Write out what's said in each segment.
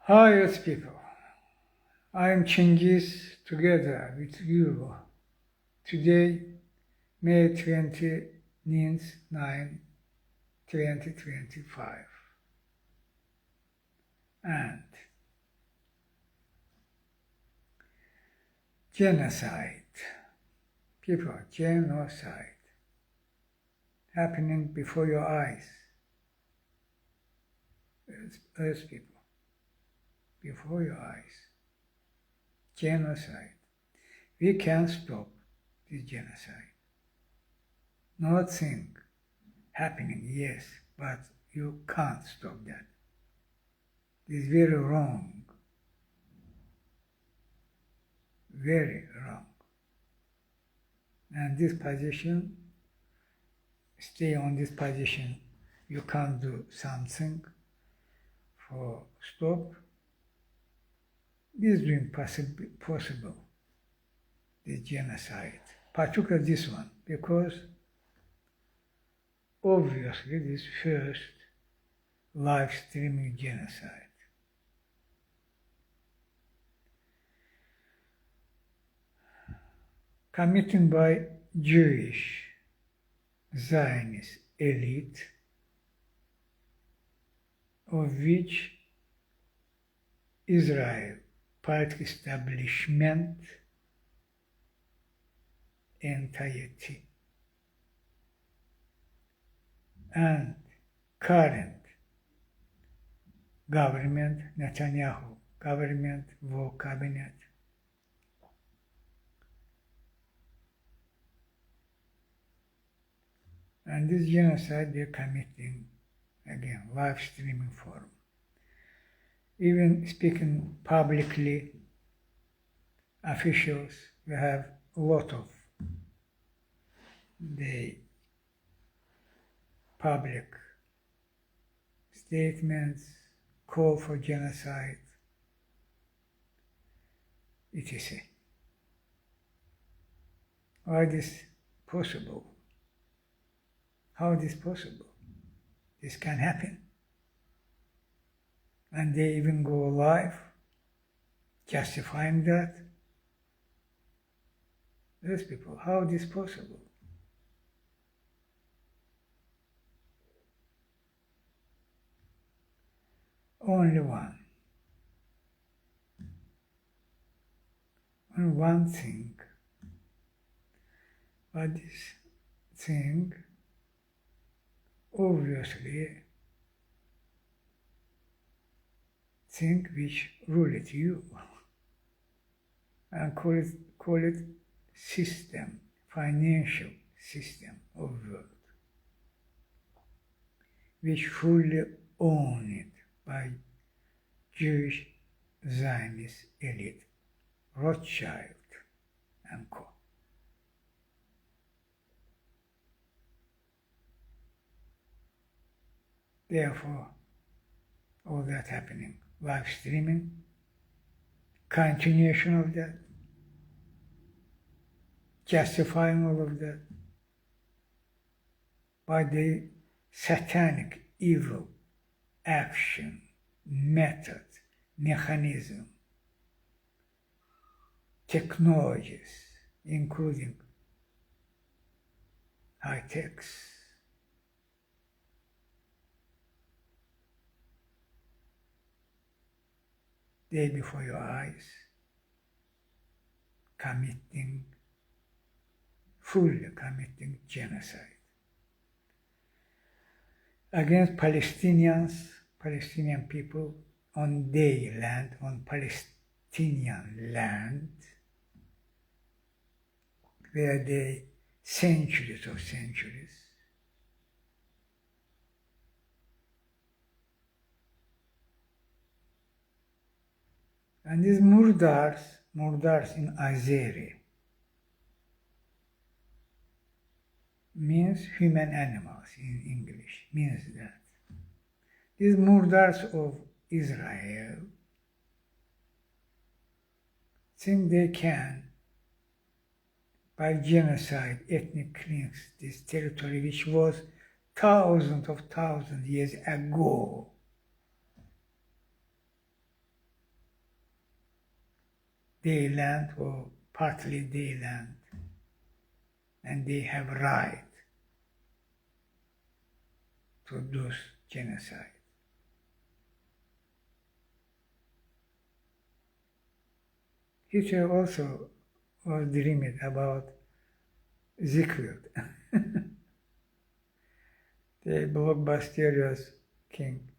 Hi, yes, people. I am Chinghiz together with you. Today, May 29th, 2025. And genocide. People, genocide. Happening before your eyes. Earth people. Before your eyes. Genocide. We can stop this genocide. Nothing happening, yes, but you can't stop that. It's very wrong. Very wrong. And this position, stay on this position. You can't do something for stop. This is being possible, this genocide, particularly this one, because obviously this first live streaming genocide. Committed by Jewish Zionist elite, of which Israel political establishment entirety and current government, Netanyahu government, war cabinet, and this genocide they're committing, again, live streaming forum. Even speaking publicly, officials, we have a lot of the public statements, call for genocide, etc. Why this possible? How is this possible? This can happen. And they even go live, justifying that. Those people, how is this possible? Only one. Only one thing. But this thing, obviously, thing which ruled you, and call it system, financial system of world, which fully owned by Jewish Zionist elite, Rothschild and co. Therefore, all that happening, live streaming, continuation of that, justifying all of that by the satanic evil action, method, mechanism, technologies, including high techs, day before your eyes, fully committing genocide against Palestinian people on their land, on Palestinian land, where they centuries of centuries and these murdars in Azeri means human animals in English, means that. These murders of Israel think they can, by genocide, ethnic cleanse this territory which was thousands of years ago their land or partly their land, and they have right to do genocide. Hitler also was dreaming about Siegfried, the blockbuster king.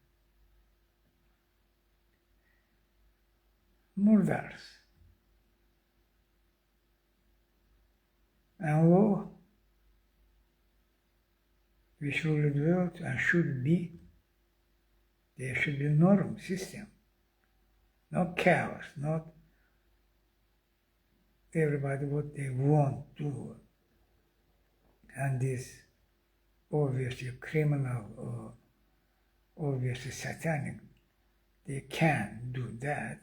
Murders and law, which rule the world and should be, there should be norm system, not chaos, not everybody what they want to do, and this obviously criminal or obviously satanic, they can't do that.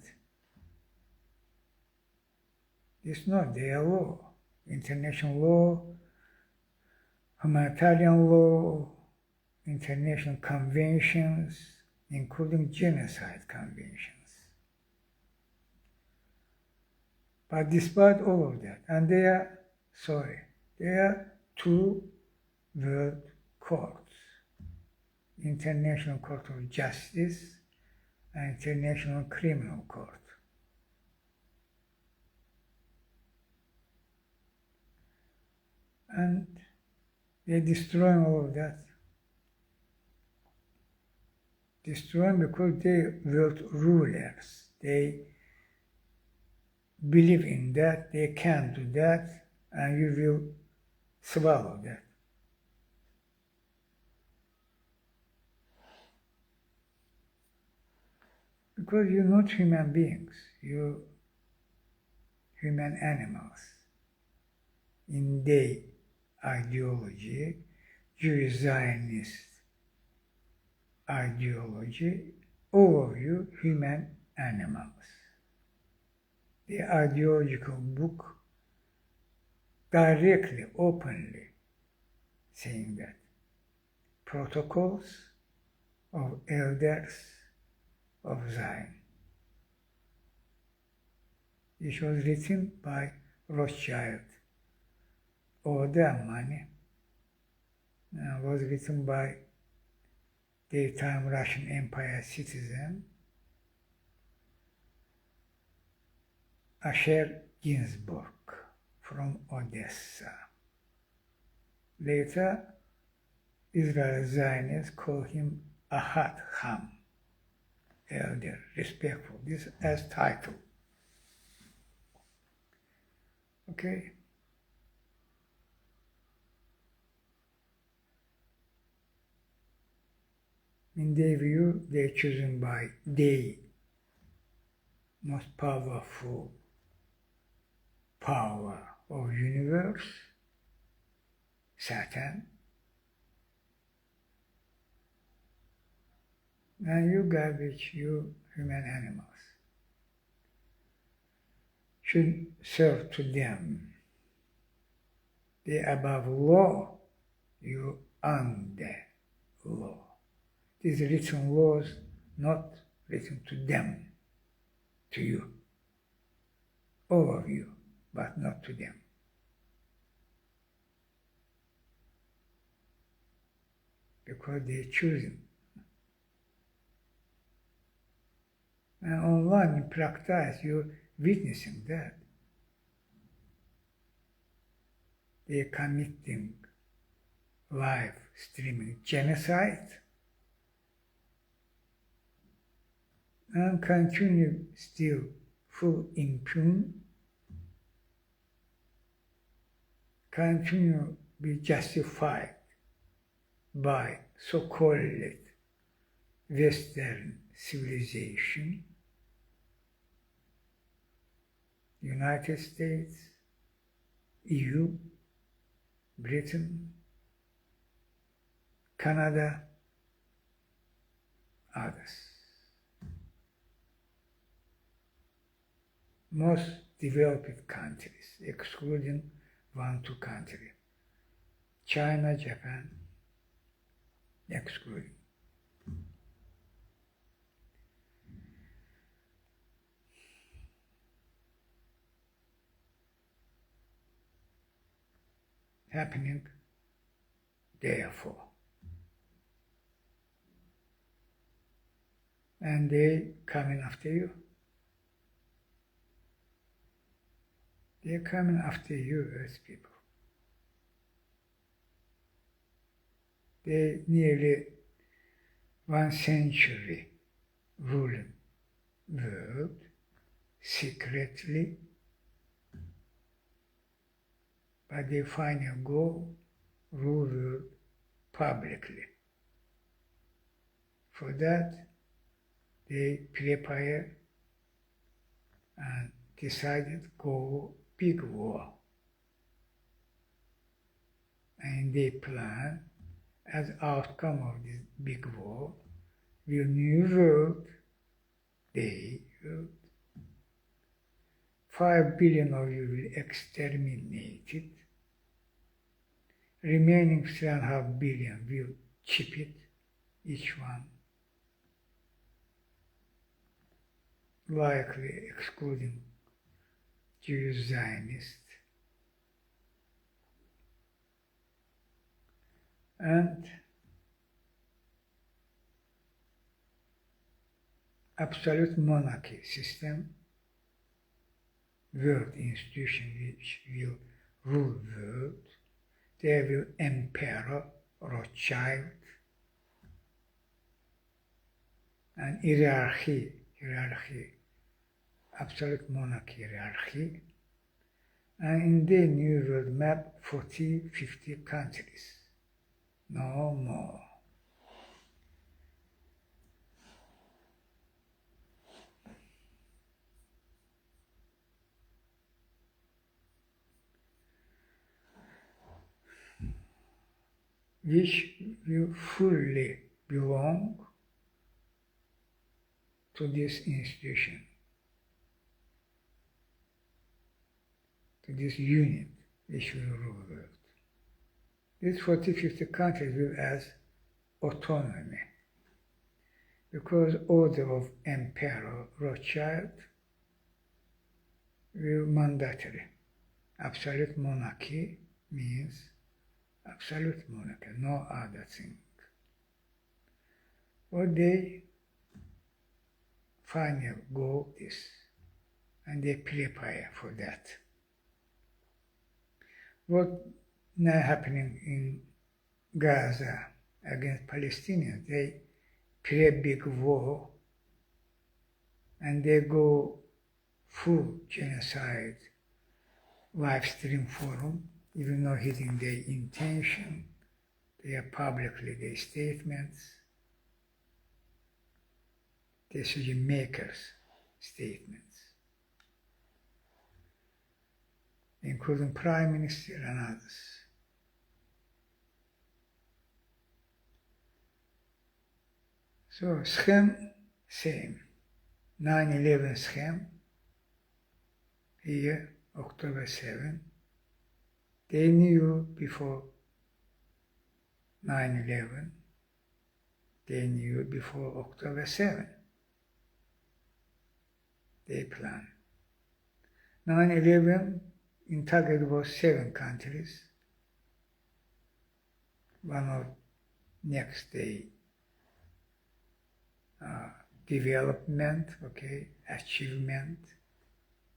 It's not their law. International law, humanitarian law, international conventions, including genocide conventions. But despite all of that, and there are two world courts, International Court of Justice and International Criminal Court. And they're destroying all of that. Destroying because they world rulers. They believe in that, they can't do that, and you will swallow that. Because you're not human beings, you're human animals. In their ideology, Jewish Zionist ideology, all of you human animals. The ideological book directly, openly saying that. Protocols of Elders of Zion. It was written by Rothschild, or their money, was written by daytime Russian Empire citizen Asher Ginsburg from Odessa. Later, Israel Zionists call him Ahad Ham, elder, respectful. This as title. Okay. In their view, they're chosen by the most powerful power of universe, Satan. And you garbage, you human animals, should serve to them. They above law, you under law. These written laws not written to them, to you, all of you, but not to them. Because they're choosing. And online in practice, you're witnessing that. They're committing live streaming genocide and continue still full impune, continue be justified by so-called Western civilization, United States, EU, Britain, Canada, others. Most developed countries, excluding 1-2 countries, China, Japan, excluding. happening therefore. And they coming after you. They're coming after you, Earth people. They nearly 1 century ruling world secretly, but they finally go rule world publicly. For that, they prepare and decided go big war. And they plan, as outcome of this big war, will new world, they will 5 billion of you will exterminated. Remaining 3.5 billion will chip it, each one. Likely excluding Jewish Zionists. And absolute monarchy system, world institution which will rule world. There will Emperor Rothschild and hierarchy, absolute monarchy hierarchy. And in the new world map, 40, 50 countries. No more. Which will fully belong to this institution, to this unit which will rule the world. These 40, 50 countries will have autonomy, because order of Emperor Rothschild will mandatory. Absolute monarchy means absolute monarchy, no other thing. Or they finally go this, and they prepare for that. What now happening in Gaza against Palestinians? They pre-big war, and they go full genocide live stream forum, even though hitting their intention, they are publicly their statements, decision makers' statements, including Prime Minister and others. So scheme, same. 9/11 scheme, here, October 7. They knew before 9/11, they knew before October 7. They planned. 9/11, in target was 7 countries. One of next day development, achievement,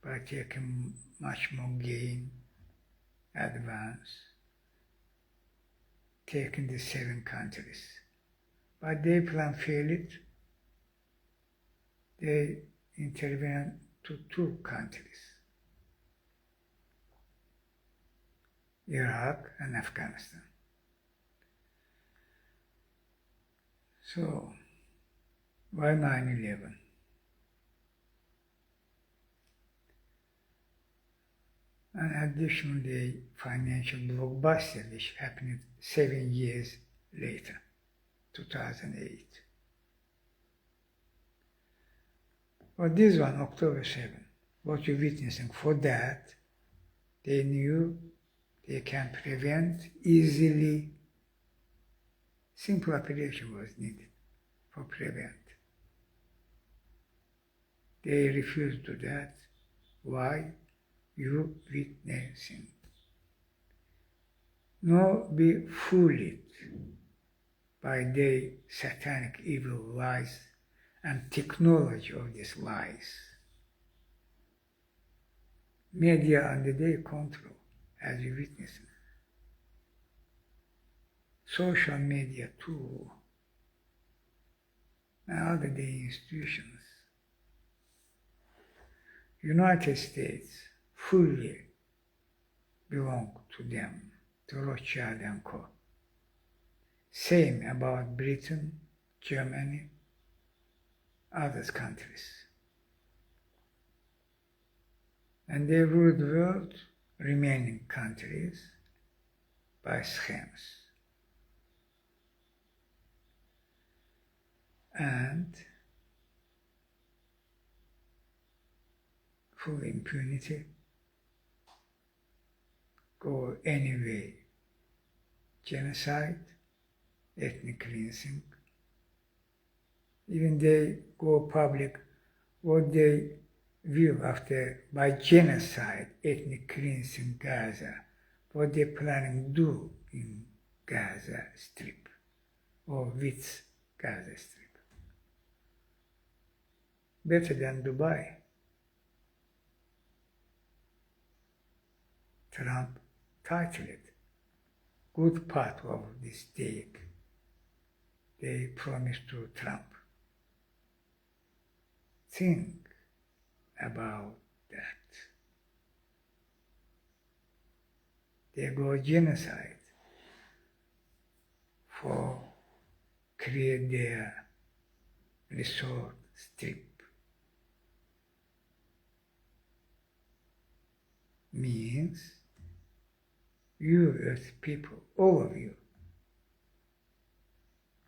by taking much more gain, advance, taking the 7 countries. But they plan failed. They intervened to 2 countries, Iraq and Afghanistan. So, why 9/11? And additionally, financial blockbuster which happened 7 years later, 2008. But this one, October 7, what you're witnessing, for that, they knew they can prevent easily. Simple operation was needed for prevent. They refused to that. Why? You witnessing. nor be fooled by the satanic evil lies and technology of these lies. Media under their control, as you witness. Social media too, and other day institutions. United States fully belong to them, to Rothschild and Co. Same about Britain, Germany, other countries. And they rule the world, remaining countries, by schemes. And full impunity, go anyway, genocide, ethnic cleansing. Even they go public what they view after by genocide, ethnic cleansing Gaza, what they're planning to do in Gaza Strip or with Gaza Strip. Better than Dubai. Trump titled it. Good part of this take they promised to Trump. Think about that. They go genocide for create their resort strip. Means you earth people, all of you,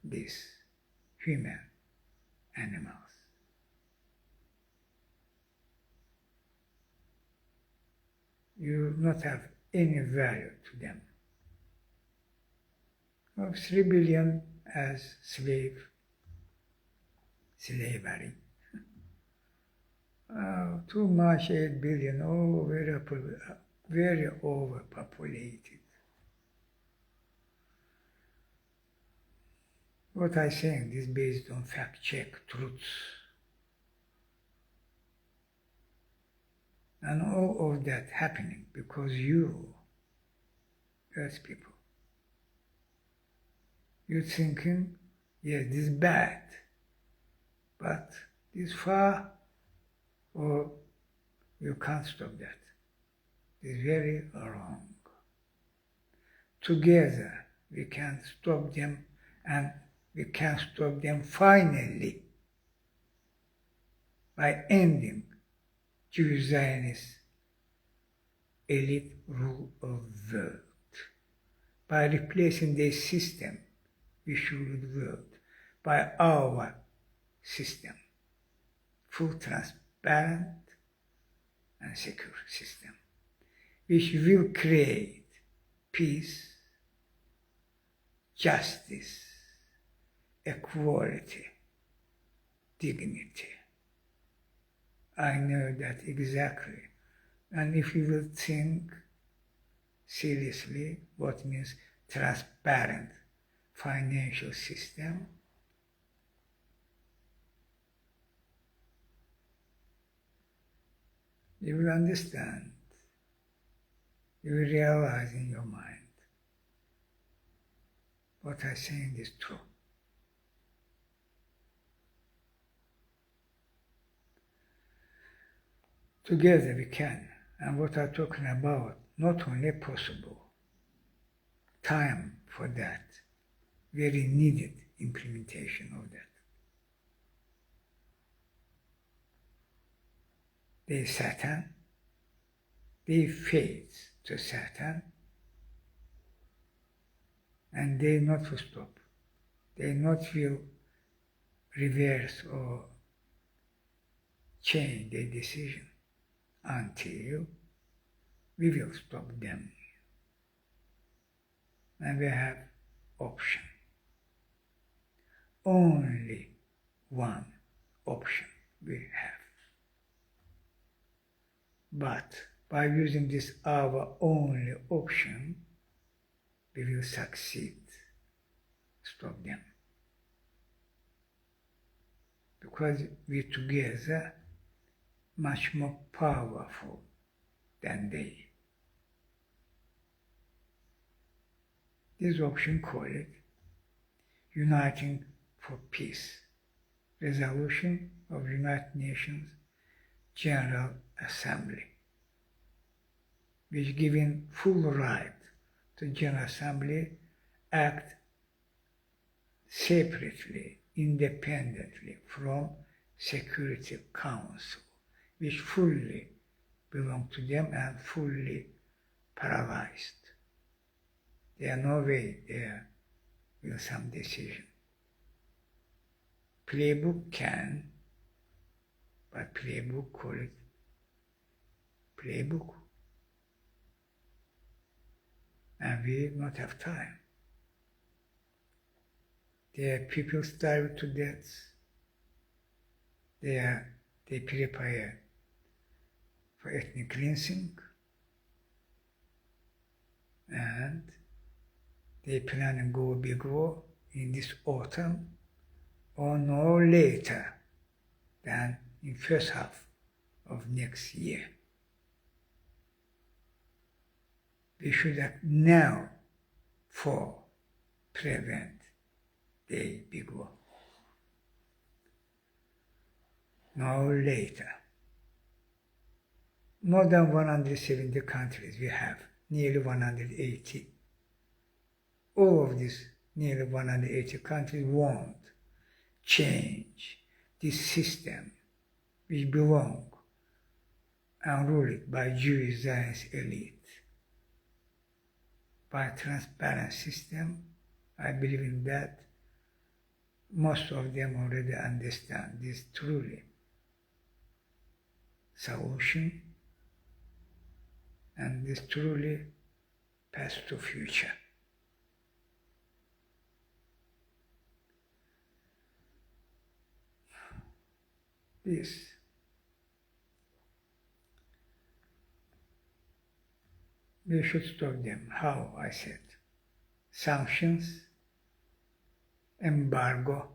these human animals, you not have any value to them. Of 3 billion as slavery. Too much, 8 billion, oh, very overpopulated. What I'm saying is based on fact-check truths. And all of that happening because you, Earth people, you're thinking, yeah, this is bad, but this far, or you can't stop that. It's very wrong. Together, we can stop them, and we can stop them finally by ending Jewish Zionist elite rule of the world, by replacing their system, we should rule the world, by our system, full, transparent, and secure system, which will create peace, justice, equality, dignity. I know that exactly. And if you will think seriously what means transparent financial system, you will understand, you will realize in your mind what I'm saying is true. Together we can, and what I'm talking about, not only possible, time for that, very needed implementation of that. They Satan, they faith to Satan, and they not to stop. They not will reverse or change their decision until we will stop them. And we have option. Only one option we have. But by using this our only option, we will succeed. Stop them. Because we together much more powerful than they. This option called Uniting for Peace, Resolution of United Nations General Assembly, which giving full right to General Assembly act separately, independently from Security Council, which fully belong to them and fully paralyzed. There are no way there will some decision. Playbook can, but playbook call it playbook. And we not have time. There are people starved to death. They prepare for ethnic cleansing, and they plan to go big war in this autumn or no later than in first half of next year. We should act now for prevent the big war. No later. More than 170 countries we have, nearly 180. All of these nearly 180 countries want change this system which belong and ruled by Jewish Zionist elite. By transparent system, I believe in that. Most of them already understand this truly solution and this truly path to future. This we should stop them. How? I said. Sanctions, embargo,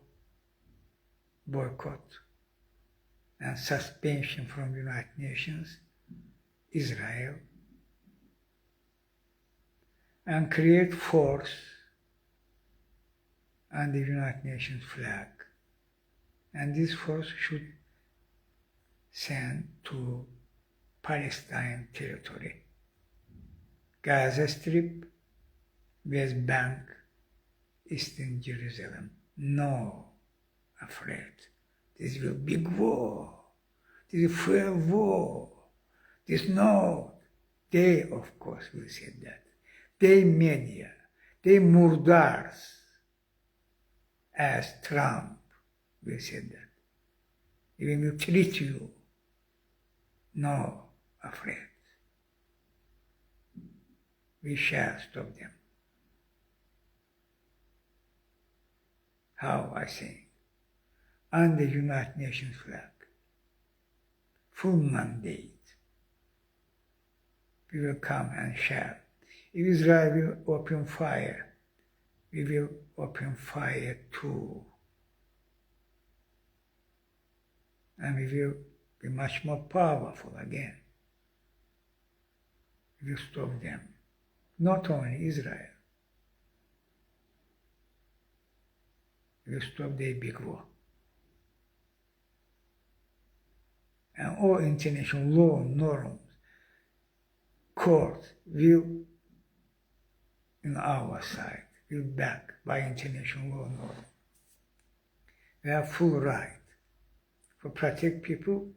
boycott, and suspension from United Nations, Israel, and create force on the United Nations flag. And this force should send to Palestine territory. Gaza Strip, West Bank, Eastern Jerusalem. No, afraid. This will be big war. This is fair war. This no. They, of course, will say that. They media, they murders, as Trump will say that. Even will treat you. No, afraid. We shall stop them. How, I say, on the United Nations flag, full mandate, we will come and shall. If Israel will open fire, we will open fire too. And we will be much more powerful again. We will stop them. Not only Israel. We will stop their big war. And all international law, norms, court will, in our side, will back by international law norms. We have full right to protect people,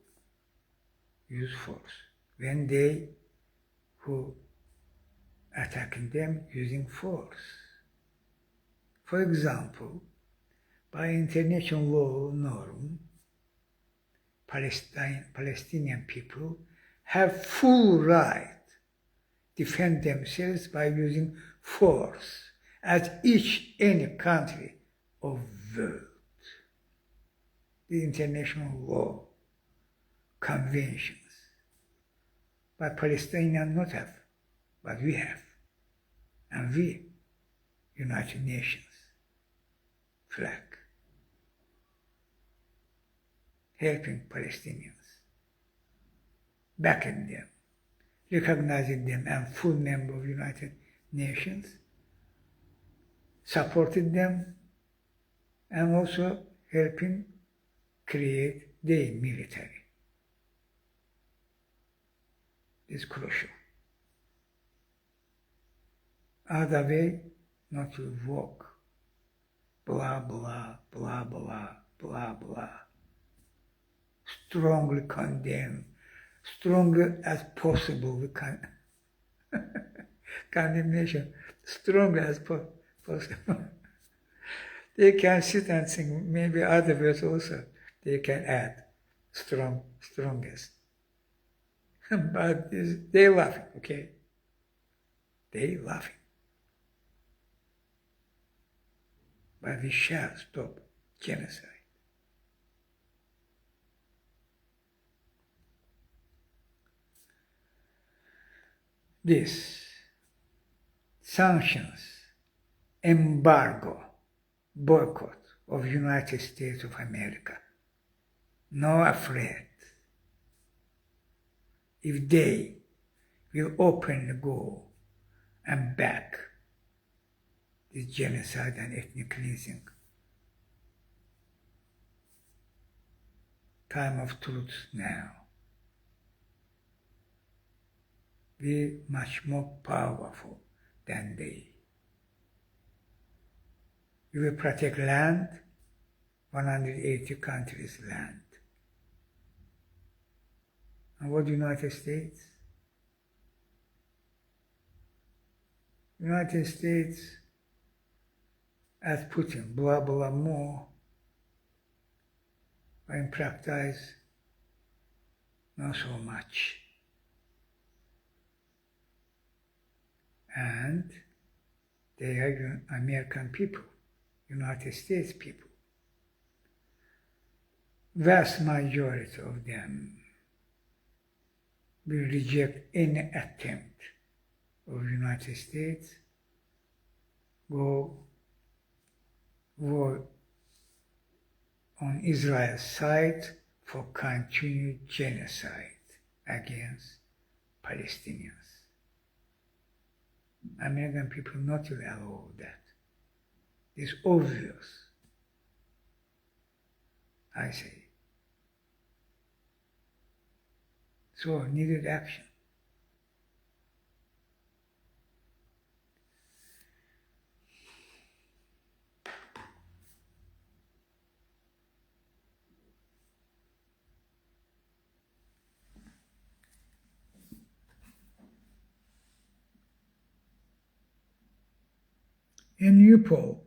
use force. When they who attacking them using force. For example, by international law norm, Palestinian people have full right to defend themselves by using force as any country of world. The international law, conventions. But Palestinians not have, but we have. And we United Nations flag, helping Palestinians, backing them, recognizing them as full member of United Nations, supported them, and also helping create their military. It's crucial. Other way, not to work. Blah, blah, blah, blah, blah, blah. Strongly condemn, strongly as possible, we can condemnation, strongly as possible. They can sit and sing, maybe other words also, they can add strongest. But they laughing, okay? They laughing. But we shall stop genocide. This sanctions, embargo, boycott of United States of America. No afraid. If they will openly go and back this genocide and ethnic cleansing, time of truth now. We much more powerful than they. We will protect land, 180 countries' land. And what United States? United States, as Putin, blah, blah, more, but in practice, not so much. And they are American people, United States people. Vast majority of them will reject any attempt of United States go war on Israel's side for continued genocide against Palestinians. American people not will allow that. It's obvious, I say. So needed action. A new poll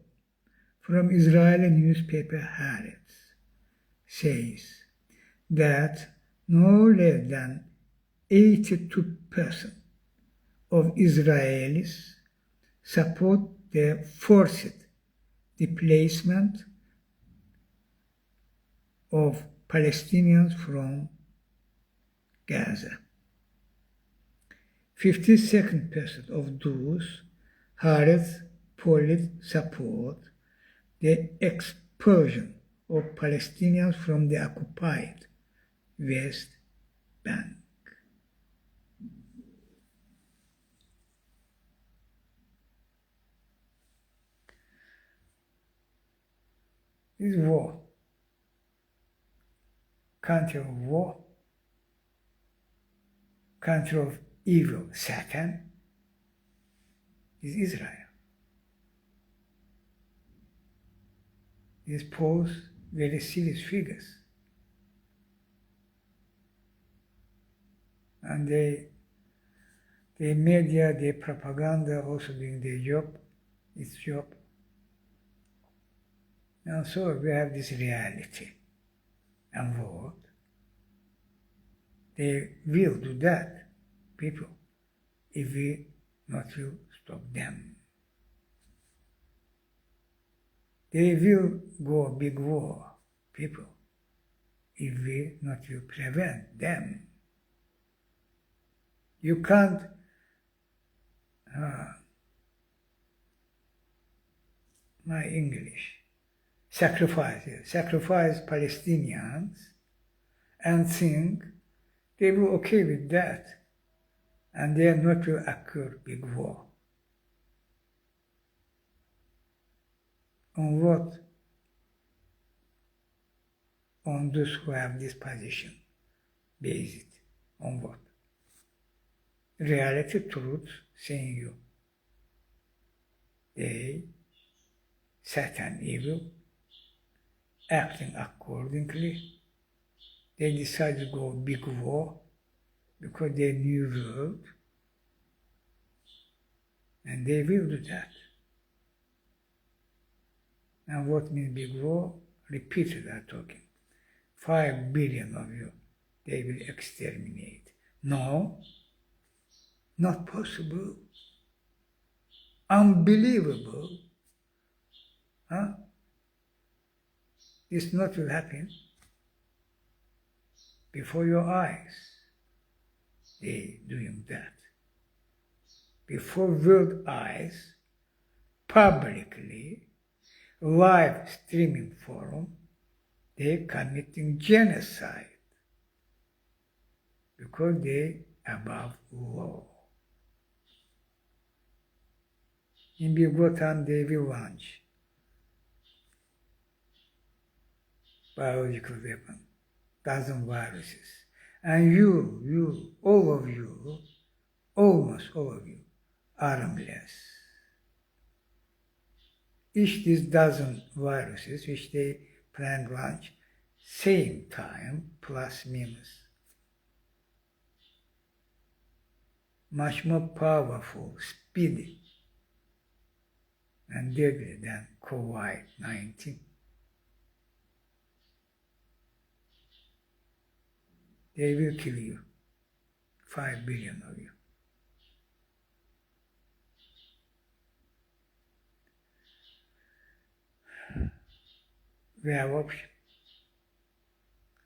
from Israeli newspaper Haaretz says that no less than 82% of Israelis support the forced displacement of Palestinians from Gaza. 52% of those Haaretz polled support the expulsion of Palestinians from the occupied West Bank. This war, country of war, country of evil, Satan, is Israel. These pose very serious figures. And the media, the propaganda also doing their job, its job. And so we have this reality and world. They will do that, people, if we not will stop them. They will go big war, people, if we not will prevent them. You can't my English. Sacrifice Palestinians and think they will okay with that, and they are not to occur big war. On what? On those who have this position. Base it. On what? Reality, truth, saying you. They, Satan, evil, acting accordingly. They decide to go big war because they new world, and they will do that. And what means big war? Repeated are talking. 5 billion of you, they will exterminate. No, not possible. Unbelievable. Huh? This not will happen before your eyes. They doing that. Before world eyes, publicly, live streaming forum, they committing genocide because they above law. In Bogota, they will launch biological weapon, dozen viruses. And you, all of you, almost all of you, armless. Each these dozen viruses which they plan to launch, same time, plus minus. Much more powerful, speedy, and deadly than COVID-19. They will kill you, 5 billion of you. We have option.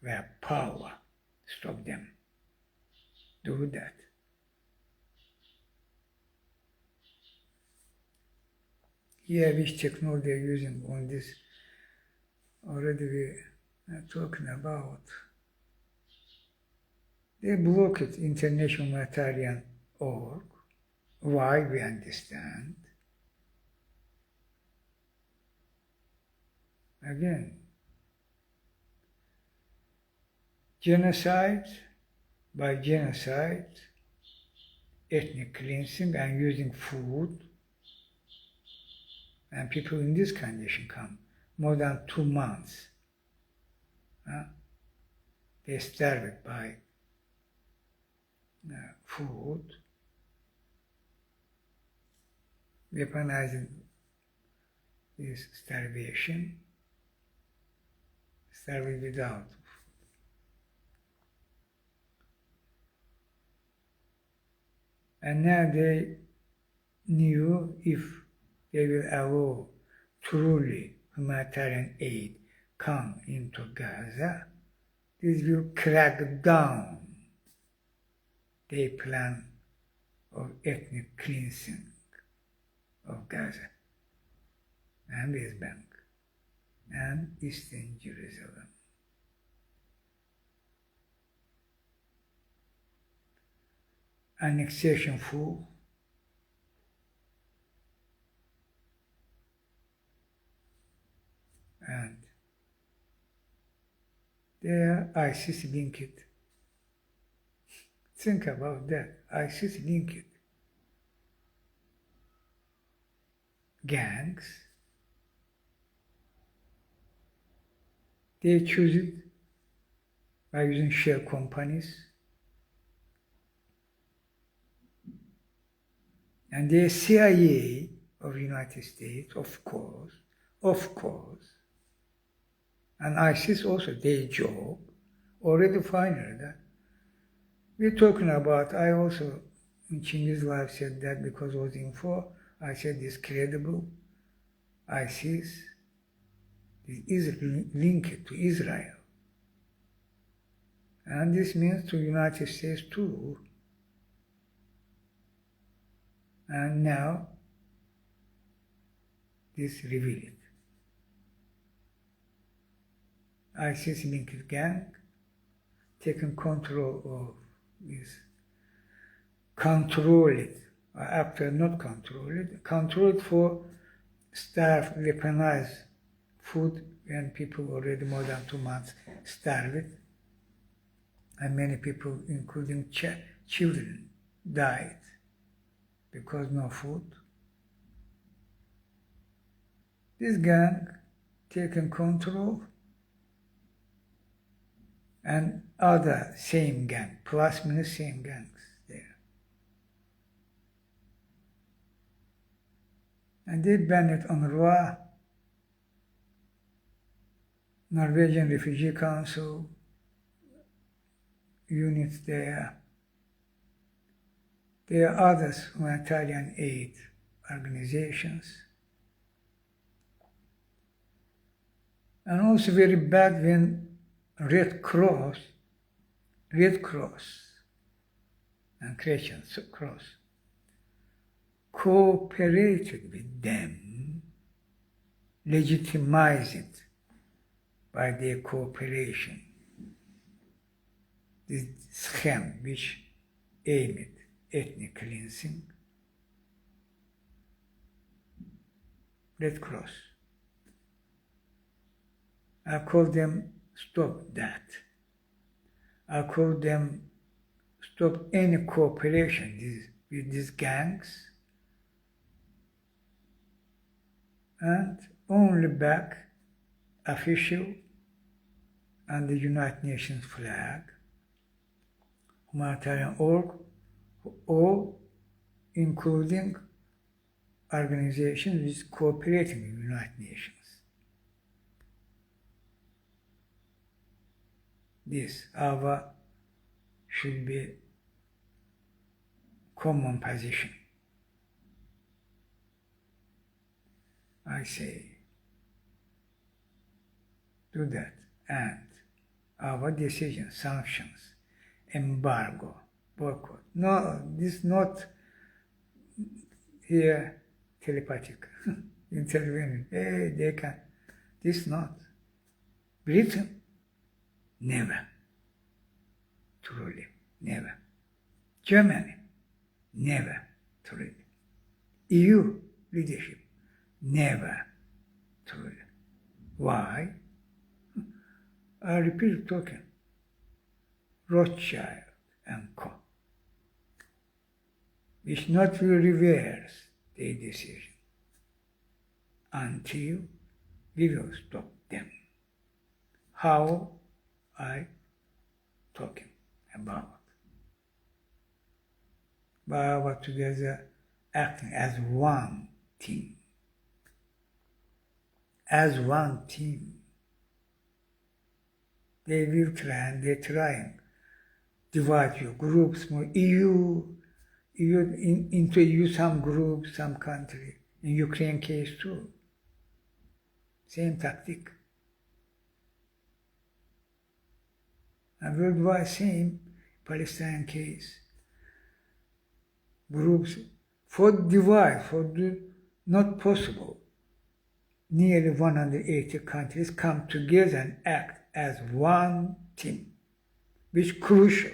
We have power. Stop them. Do that. Here, which technology they're using on this, already we are talking about. They block it, International Humanitarian Org. Why, we understand. Again, genocide, by genocide, ethnic cleansing and using food, and people in this condition come more than 2 months. They starved by food, weaponizing this starvation, starving without. And now they knew if they will allow truly humanitarian aid come into Gaza, this will crack down their plan of ethnic cleansing of Gaza and West Bank and Eastern Jerusalem. Annexation full, and there ISIS linked. Think about that. ISIS linked. Gangs. They choose it by using shell companies. And the CIA of the United States, of course, and ISIS also, their job, already finally that. We're talking about, I also, in Chinghiz Live said that because I was info, I said this credible, ISIS is linked to Israel. And this means to United States too. And now, this revealed. ISIS-linked gang taken control of this, controlled, or after not controlled for starved, weaponized food when people already more than 2 months starved, and many people, including children, died because no food. This gang taken control, and other same gang, plus minus same gangs there. And they banned UNRWA, Norwegian Refugee Council units there. There are others, humanitarian aid organizations. And also very bad when Red Cross and Christian Cross cooperated with them, legitimized by their cooperation. This scheme which aimed at ethnic cleansing. Red Cross. I call them stop that. I call them stop any cooperation with these gangs and only back official and the United Nations flag, humanitarian org, or including organizations which cooperating with the United Nations. This our should be common position. I say, do that, and our decision, sanctions, embargo, boycott. No, this is not here telepathic intervening. Hey, they can. This not. Britain, never. Truly, never. Germany, never. Truly. EU leadership, never. Truly. Why? I repeat talking. Rothschild and Co. which not will reverse their decision until we will stop them. How I talking about? By our together acting as one team. As one team. They will try, and they're trying, divide you, groups, more EU into EU, some groups, some country. In Ukraine case too. Same tactic. And worldwide same, Palestine case. Groups for divide, for the not possible. Nearly 180 countries come together and act as one team, which is crucial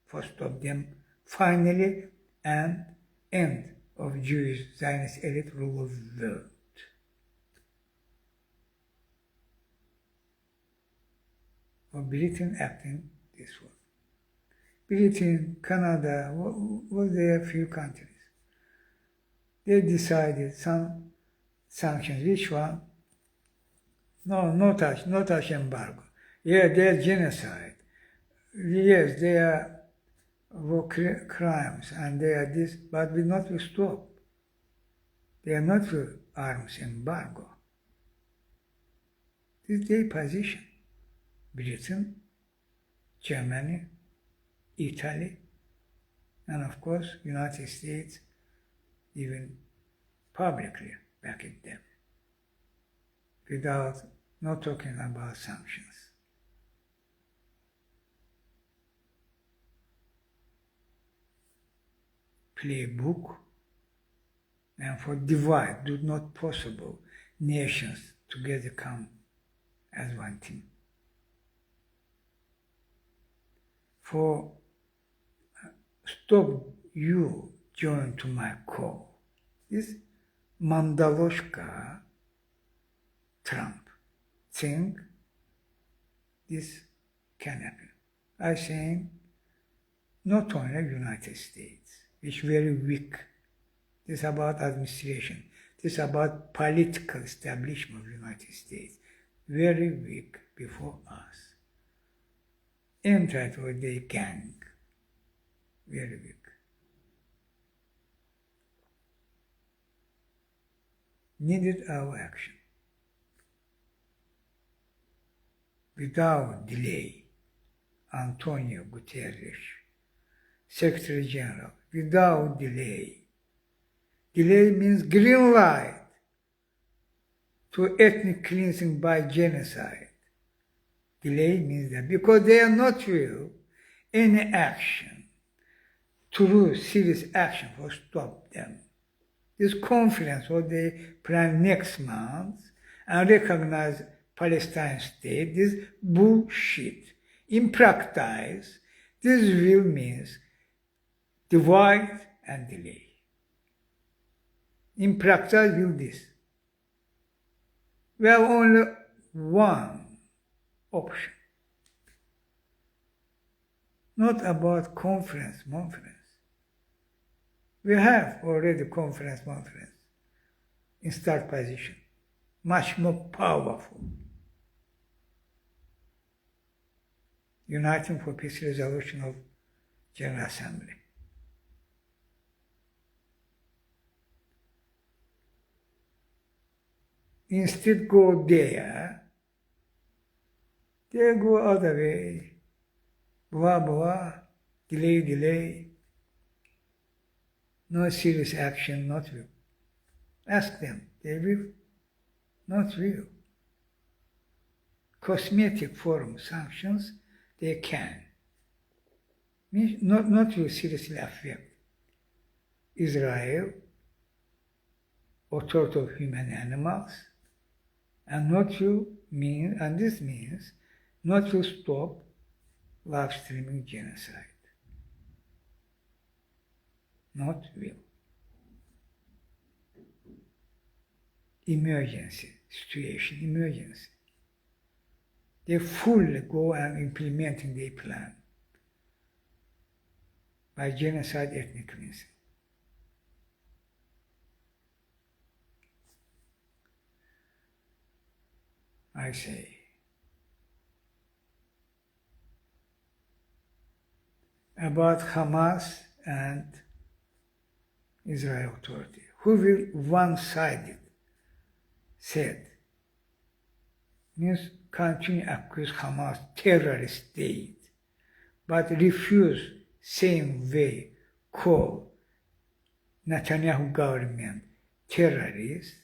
for stop them finally and end of Jewish Zionist elite rule of the world. For Britain acting this way. Britain, Canada, was there a few countries. They decided some sanctions. Which one? No, no touch embargo. Yeah, they are genocide. Yes, they are war crimes, and they are this, but we not will stop. They are not for arms embargo. This is their position. Britain, Germany, Italy, and of course, United States, even publicly backing them, without not talking about sanctions. Playbook, and for divide, do not possible. nations together come as one team. For stop you join to my call. This Mandaloshka Trump think this can happen. I think not only United States, which is very weak. This is about administration. This is about political establishment of the United States. Very weak before us. Entered with the gang. Very weak. Needed our action. Without delay, Antonio Guterres, Secretary General, without delay. Delay means green light to ethnic cleansing by genocide. Delay means that because they are not real, any action, true serious action will stop them. This conference what they plan next month and recognize Palestine state, this bullshit. In practice, this will means divide and delay. In practice, will this. We have only one option. Not about conference. We have already conference in start position, much more powerful. Uniting for Peace Resolution of General Assembly. Instead go there, they go other way. Blah, delay. No serious action, not will. Ask them, they will, not will. Cosmetic form sanctions, they can. Not will seriously affect Israel, authority of human animals, and not will mean, and this means, not to stop live streaming genocide. Not will. Emergency situation, emergency. They fully go and implementing their plan by genocide, ethnic cleansing. I say, about Hamas and Israel Authority, who will one-sided said, means continue accuse Hamas terrorist state, but refuse same way call Netanyahu government terrorist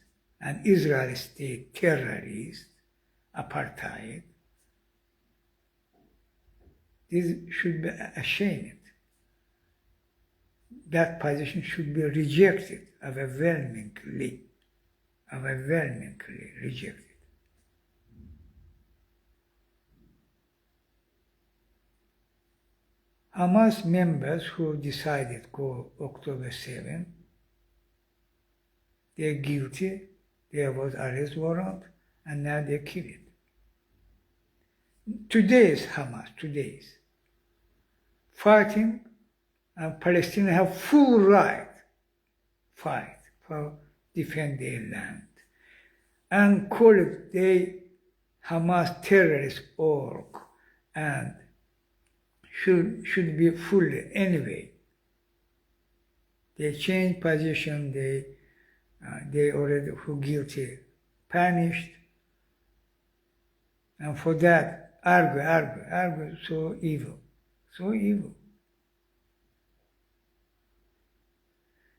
and Israel state terrorist, apartheid. This should be ashamed. That position should be rejected, overwhelmingly rejected. Hamas members who decided to go October 7, they're guilty, there was arrest warrant, and now they kill it. Today's Hamas, fighting, and Palestinians have full right fight for defend their land. And call it the Hamas terrorist org and should be fully anyway. They change position, they already who guilty, punished, and for that argue, so evil.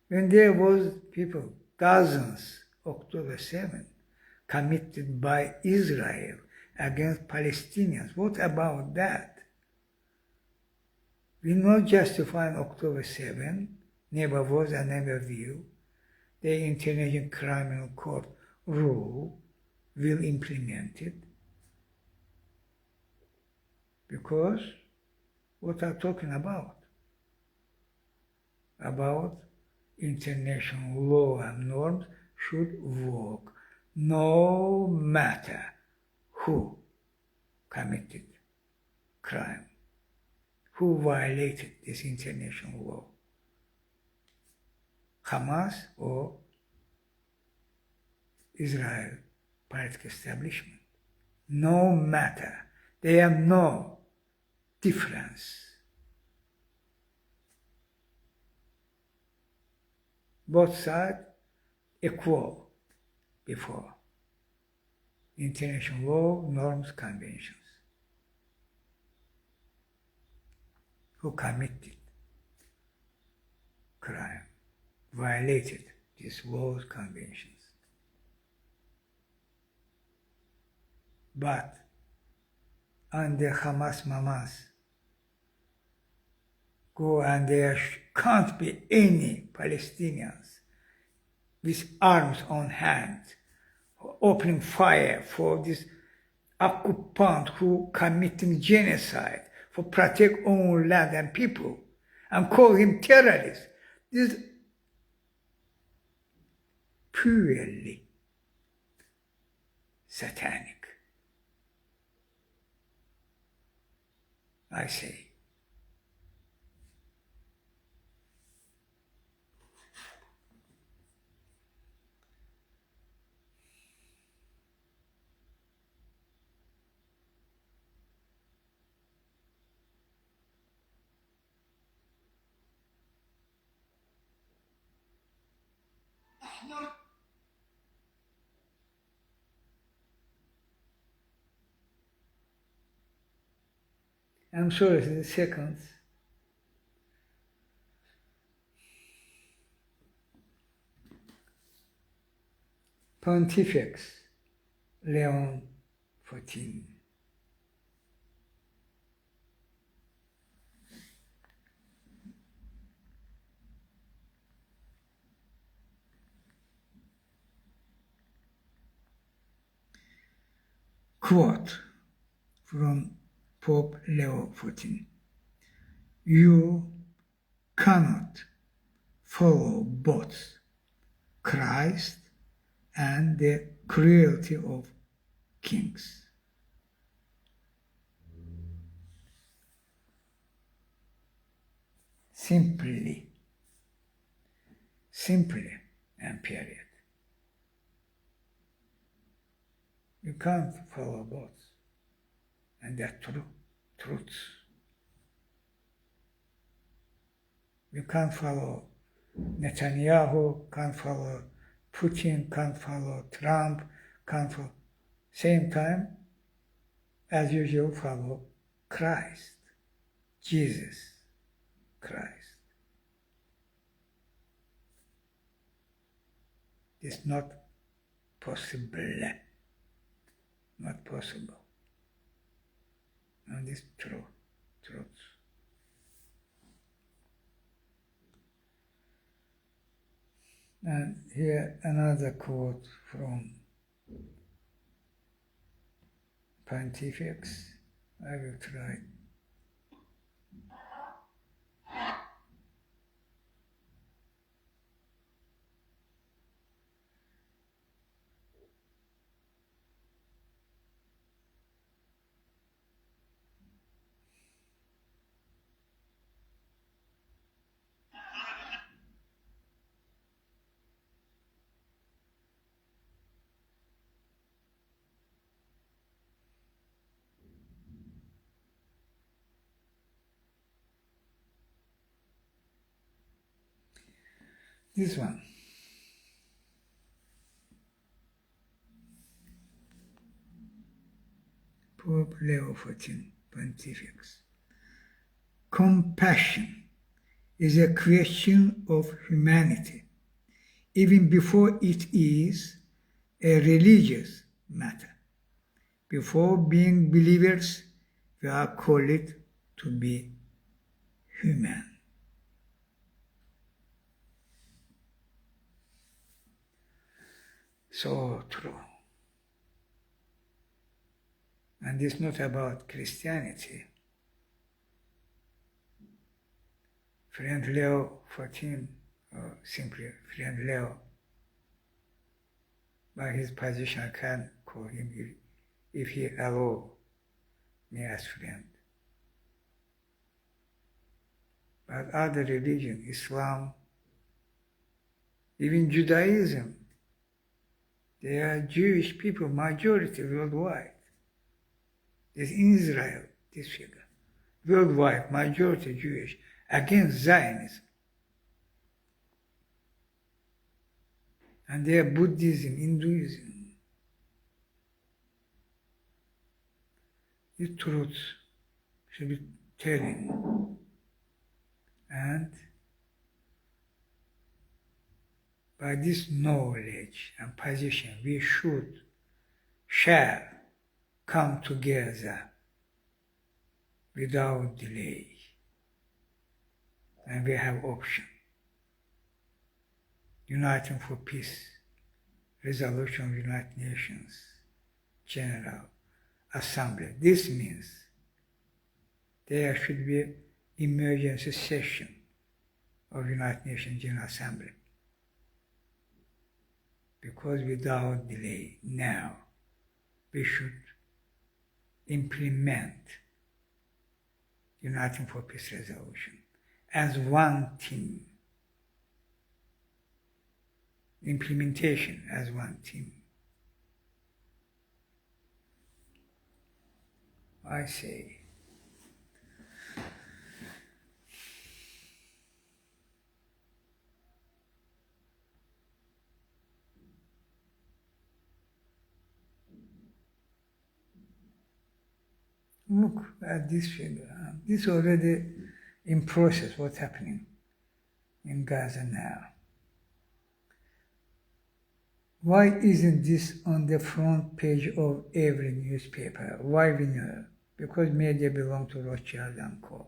When there was people, dozens, October 7, committed by Israel against Palestinians, what about that? We not justify October 7, never was and never will. The International Criminal Court rule will implement it, because what I'm talking about international law and norms should work no matter who committed crime, who violated this international law, Hamas or Israel political establishment. No matter, there are no difference. Both sides equal before international law, norms, conventions. Who committed crime, violated these laws, conventions. But under Hamas Mamas, go and there can't be any Palestinians with arms on hand opening fire for this occupant who committing genocide for protect own land and people and call him terrorist. This is purely satanic, I say. I'm sorry, it's the seconds. Pontifex Leon XIV. Quote from Pope Leo XIV. You cannot follow both Christ and the cruelty of kings. Simply and period. You can't follow both, and they're truths. You can't follow Netanyahu, can't follow Putin, can't follow Trump, can't follow. Same time, as usual, follow Christ, Jesus Christ. It's not possible. Not possible. And it's true. Truth. And here another quote from Pontifex. I will try. This one. Pope Leo XIV, Pontifex. Compassion is a question of humanity, even before it is a religious matter. Before being believers, we are called to be human. So true. And it's not about Christianity. Friend Leo 14, or simply Friend Leo, by his position I can call him if he allow me as friend. But other religion, Islam, even Judaism, they are Jewish people, majority worldwide. There's in Israel, this figure. Worldwide, majority Jewish, against Zionism. And they are Buddhism, Hinduism. The truth should be telling. And by this knowledge and position, we shall come together without delay. And we have option. Uniting for Peace, Resolution of United Nations General Assembly. This means there should be emergency session of United Nations General Assembly. Because without delay, now, we should implement Uniting for Peace resolution as one team. Implementation as one team. I say, look at this figure. This already in process, what's happening in Gaza now. Why isn't this on the front page of every newspaper? Why we know? Because media belong to Rothschild and Co.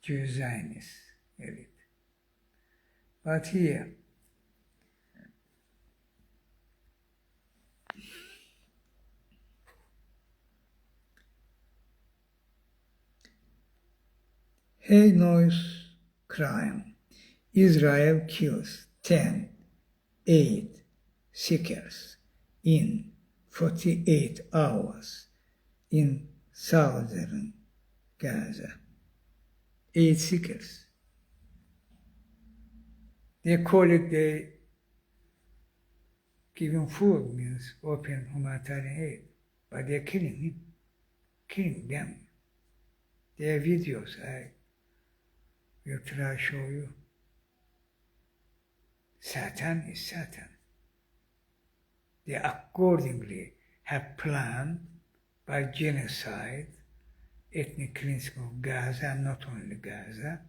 Jewish Zionist elite. But here, heinous crime. Israel kills 8 seekers in 48 hours in southern Gaza. 8 seekers. They call it, they giving food means open humanitarian aid, but they're killing them. There are videos I will try to show you. Satan is Satan. They accordingly have planned by genocide, ethnic cleansing of Gaza, and not only Gaza,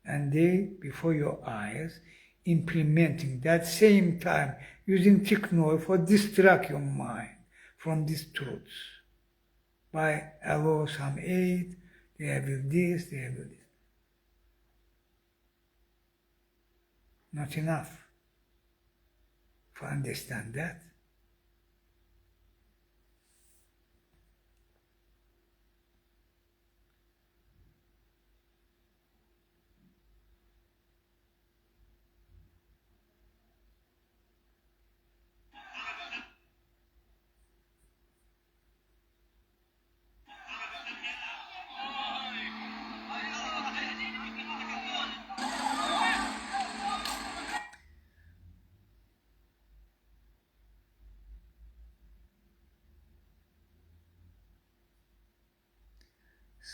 and they, before your eyes, implementing that same time, using technology for distract your mind from these truths. By allow some aid, they will this, they will this. Not enough to understand that.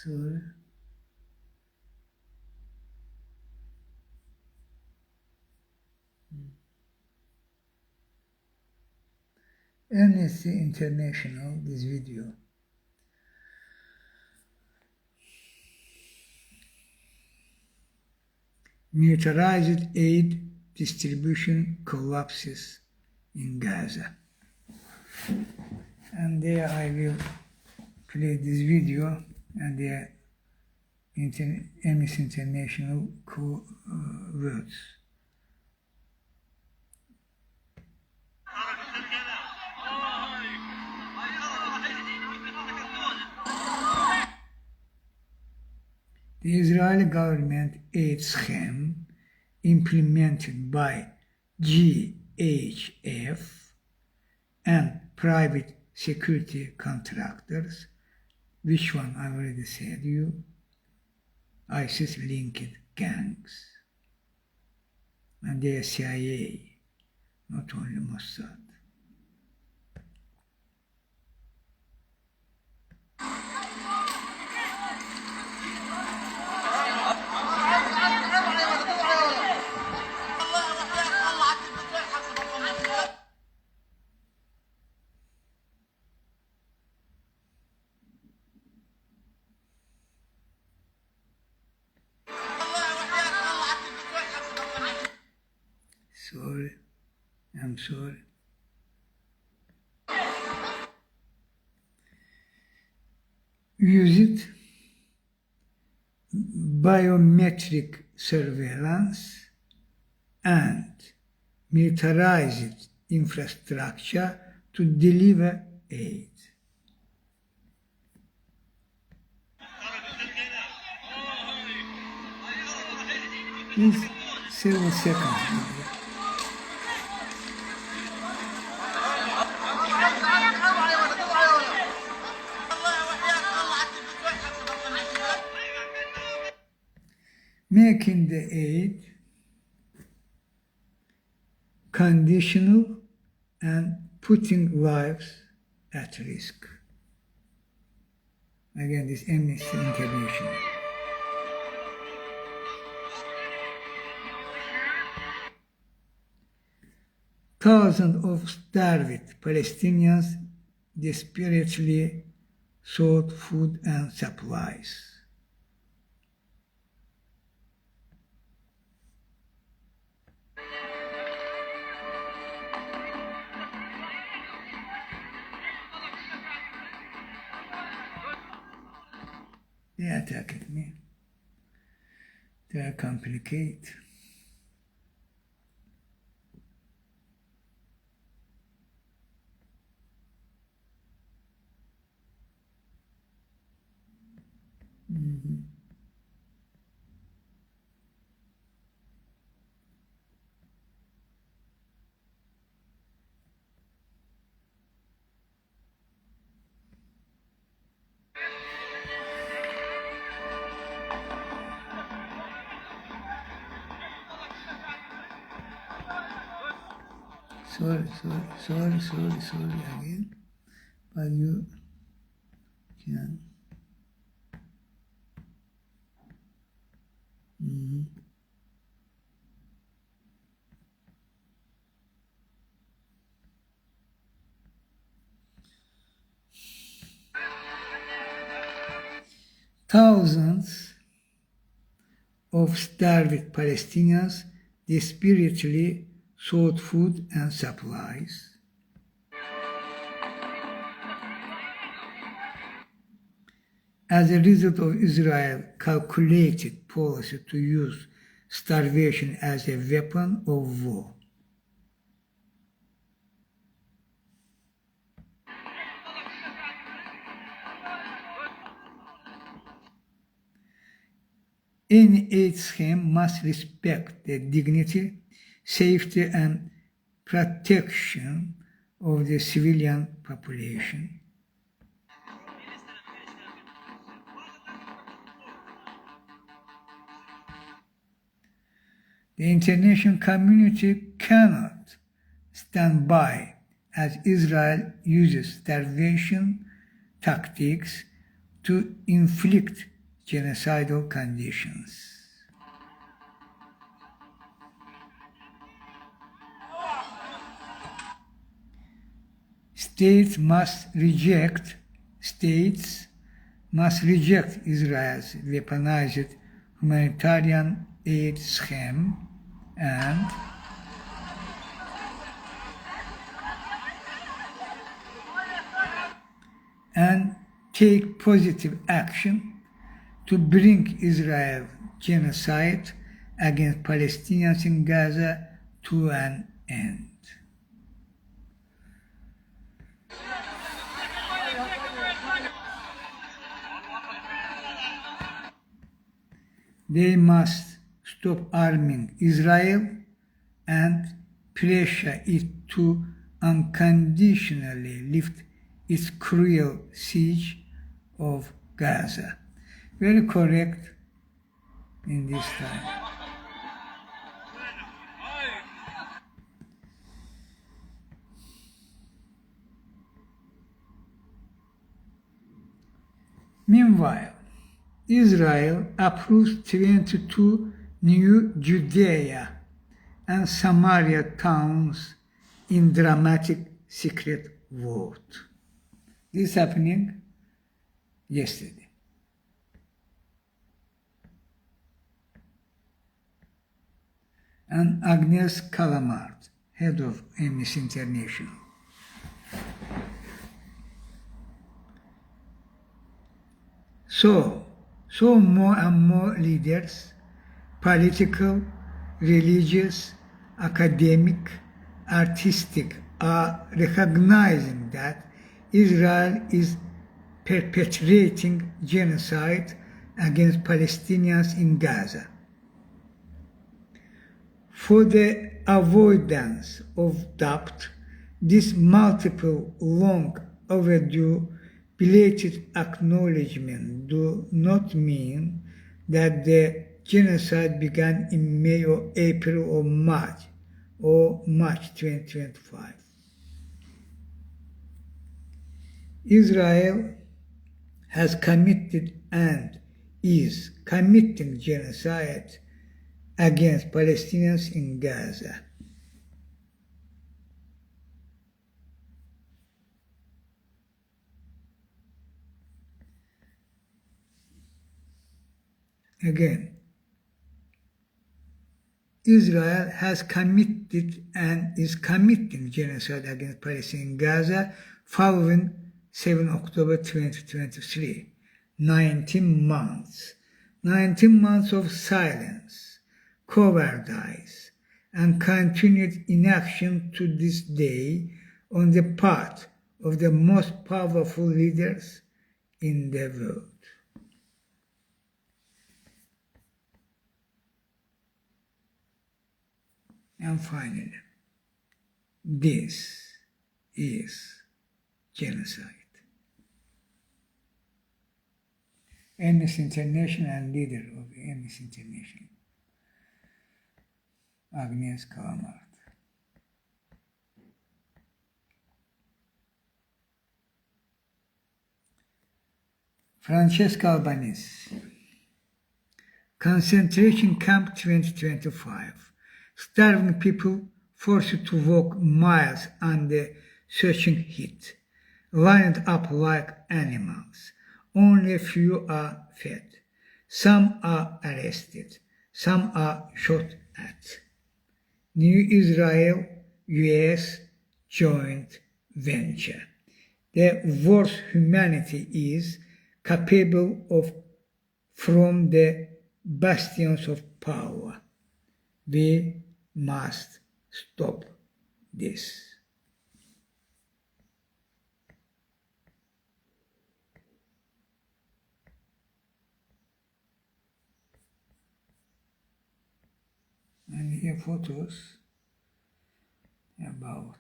So, Amnesty International, this video. Militarized aid distribution collapses in Gaza. And there I will play this video and the Amnesty International words. The Israeli government aid scheme implemented by GHF and private security contractors, which one I already said you, ISIS-linked gangs, and they are CIA, not only Mossad. Sorry, I'm sorry. Use it, biometric surveillance, and militarized infrastructure to deliver aid. Please, several seconds. Making the aid conditional and putting lives at risk. Again, this Amnesty International. Thousands of starved Palestinians desperately sought food and supplies. They attacked me. They are complicated. Sorry again, but you can. Thousands of starved Palestinians desperately sought food and supplies. As a result of Israel's calculated policy to use starvation as a weapon of war. Any aid scheme must respect the dignity, safety, and protection of the civilian population. The international community cannot stand by as Israel uses starvation tactics to inflict genocidal conditions. States must reject Israel's weaponized humanitarian aid scheme and take positive action to bring Israel's genocide against Palestinians in Gaza to an end. They must stop arming Israel and pressure it to unconditionally lift its cruel siege of Gaza. Very correct in this time. Meanwhile, Israel approves 22 new Judea and Samaria towns in dramatic secret vote. This is happening yesterday. And Agnes Kalamard, head of Amnesty International. So more and more leaders, political, religious, academic, artistic, are recognizing that Israel is perpetrating genocide against Palestinians in Gaza. For the avoidance of doubt, this multiple long overdue belated acknowledgement do not mean that the genocide began in May or April or March 2025. Israel has committed and is committing genocide against Palestinians in Gaza. Again, Israel has committed and is committing genocide against Palestinians in Gaza following 7 October 2023. 19 months. 19 months of silence, cowardice, and continued inaction to this day on the part of the most powerful leaders in the world. And finally, this is genocide. Amnesty International and leader of Amnesty International, Agnes Kalamard. Francesca Albanese, Concentration Camp 2025. Starving people forced to walk miles under searching heat, lined up like animals. Only a few are fed. Some are arrested. Some are shot at. New Israel-US joint venture. The worst humanity is capable of from the bastions of power. We must stop this. And here photos about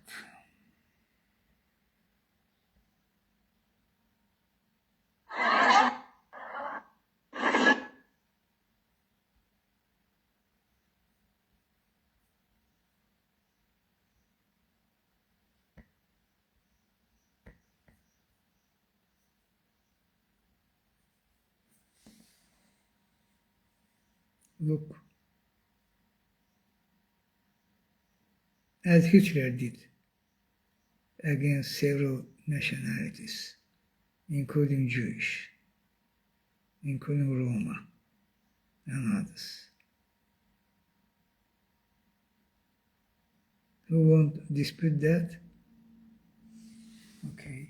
look, as Hitler did against several nationalities, including Jewish, including Roma and others. Who won't dispute that? Okay.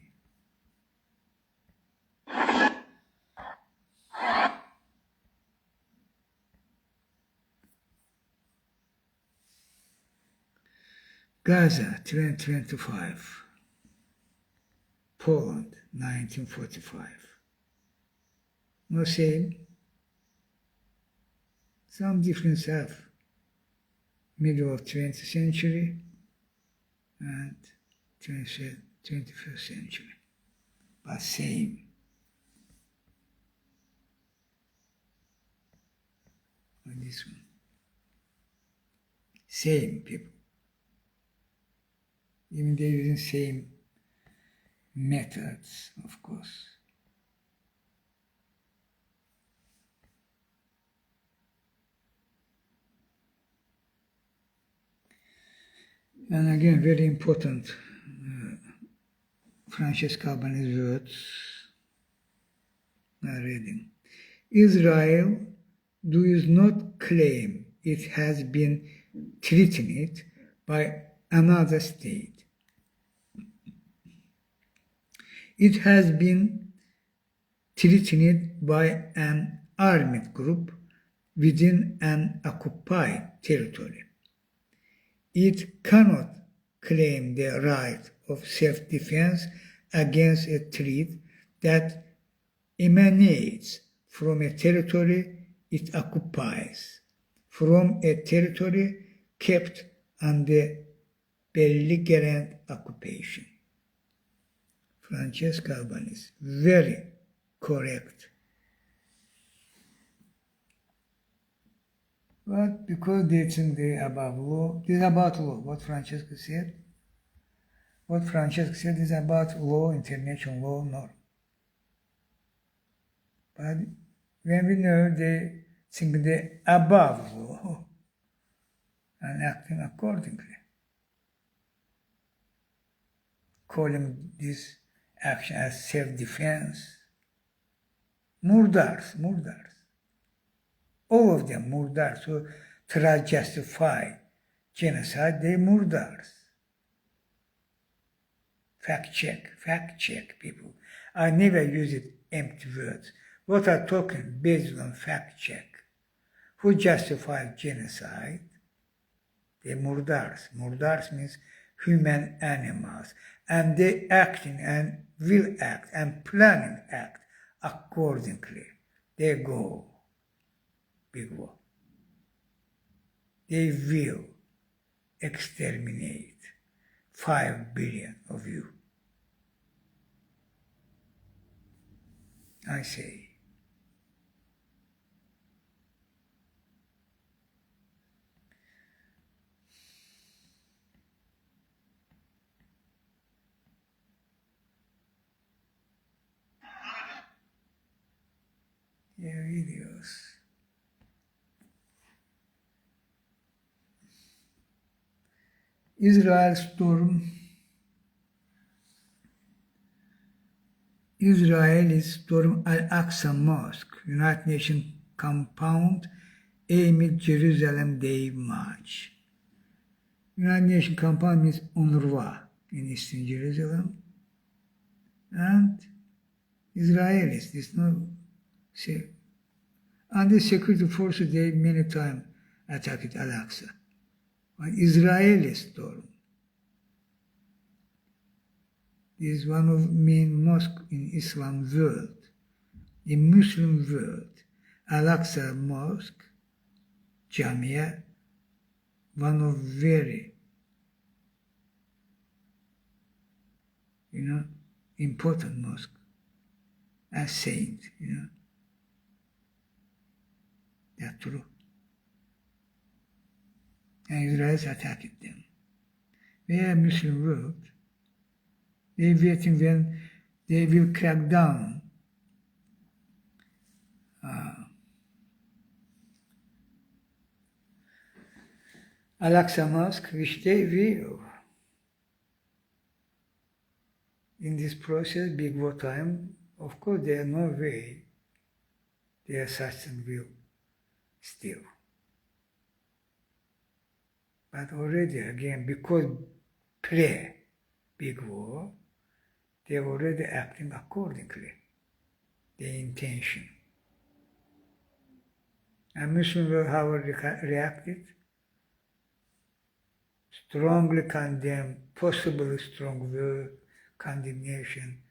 Gaza, 2025. Poland, 1945. No same. Some difference have middle of 20th century and 21st century, but same. On this one. Same people. Even they're using same methods, of course. And again, very important, Francesca Albanese words are reading. Israel does not claim it has been threatened by another state. It has been threatened by an armed group within an occupied territory. It cannot claim the right of self-defense against a threat that emanates from a territory it occupies, from a territory kept under belligerent occupation. Francesca Albanese, very correct. But because they think they're above law, this is about law, what Francesca said. What Francesca said is about law, international law, norm. But when we know they think they're above law and acting accordingly, calling this action as self-defense, murders. All of them murders who try to justify genocide, they murders. Fact check, people. I never use it empty words. What I'm talking based on fact check. Who justifies genocide? They murders. Murders means human animals. And they acting and will act and planning act accordingly. They go. Big war. They will exterminate 5 billion of you. I say. Yeah, videos. Israel storm Al-Aqsa Mosque, United Nations compound amid Jerusalem Day March. United Nations compound means UNRWA in Eastern Jerusalem. And Israelis, there's no say. And the security forces, they many times attacked Al-Aqsa. But Israeli storm. This is one of main mosques in Islam world, in Muslim world. Al-Aqsa Mosque, Jamia, one of very, important mosque, as saint, That's true. And Israel attacked them. We are Muslim world. They're waiting when they will crack down Al-Aqsa Mosque, which they will. In this process, big war time, of course, there is no way their assassin will steal. But already, again, because pre-big war, they're already acting accordingly, their intention. And Muslim world, how reacted? Strongly condemn, possibly strong word, condemnation.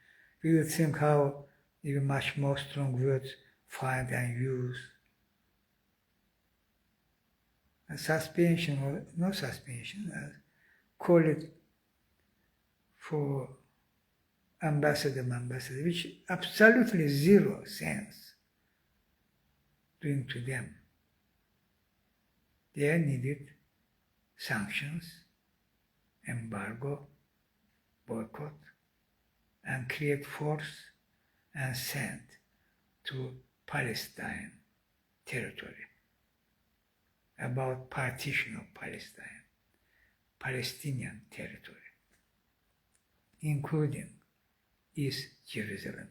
We will think how even much more strong words find and use. suspension or no suspension, call it for ambassador, which absolutely zero sense doing to them. They needed sanctions, embargo, boycott, and create force and send to Palestine territory about partition of Palestine, Palestinian territory, including East Jerusalem.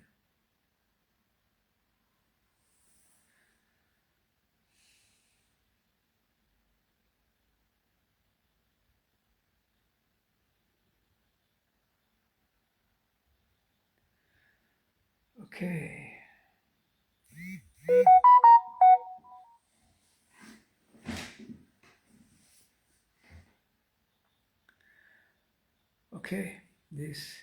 Okay. Okay, this.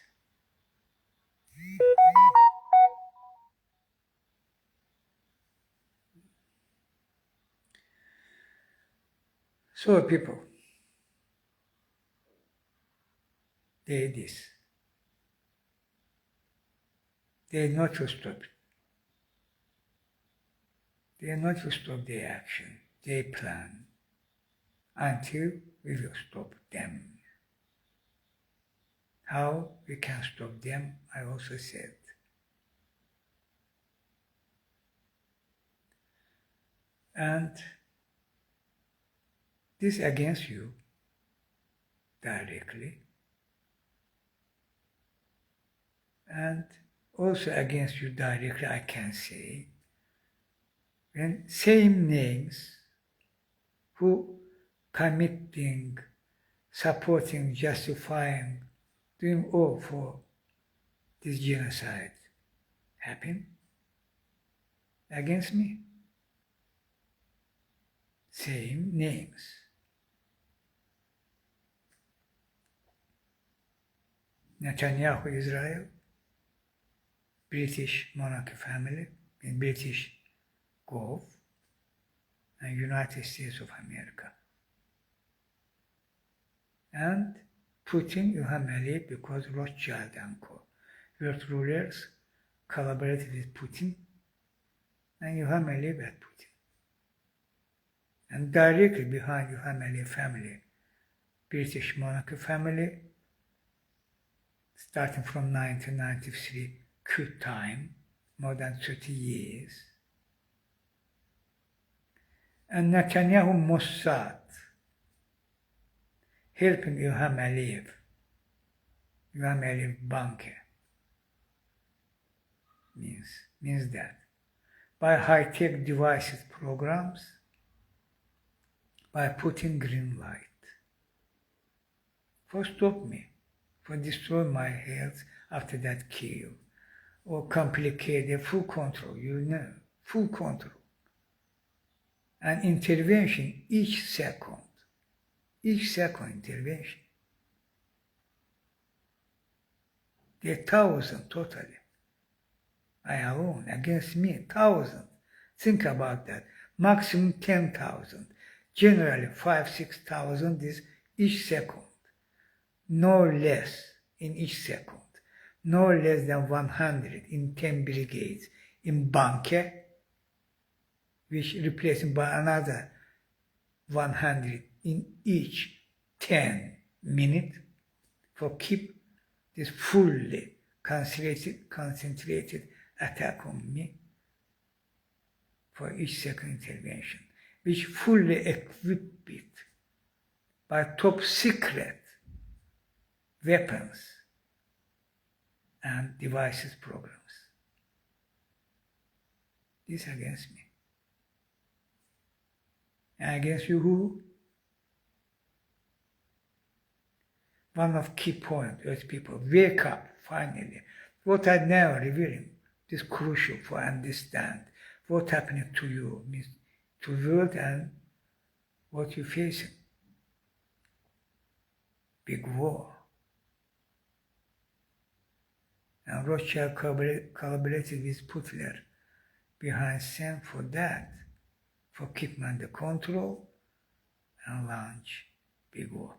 So people, they this. They not to stop. They are not to stop their action. They plan until we will stop them. How we can stop them, I also said. And this against you directly, and also against you directly, I can say, when same names who committing, supporting, justifying, doing all for this genocide happen against me. Same names. Netanyahu, Israel, British monarchy family in British Gulf, and United States of America. And Putin, Ilham Aliyev, because Rothschild and Co. World rulers collaborated with Putin, and Ilham Aliyev at Putin. And directly behind Ilham Aliyev family, British monarchy family, starting from 1993, good time, more than 30 years. And Netanyahu Mossad, helping Ilham Aliyev banker, means that by high-tech devices programs, by putting green light, for stop me, for destroy my health after that kill, or complicate the full control, full control. And intervention each second intervention. There are 1,000 totally. I alone, against me, 1,000. Think about that. Maximum 10,000. Generally 5,000-6,000 is each second. No less in each second. No less than 100 in 10 brigades in bunker, which replaced by another 100 in each 10 minutes for keep this fully concentrated attack on me for each second intervention, which fully equipped it by top secret weapons and devices programs. This against me. And against you who? One of key points, Earth people, wake up finally. What I now revealing is crucial for understand what happening to you, means to world and what you're facing. Big war. And Rothschild collaborated with Putler behind scene for that, for keeping under control and launch big war.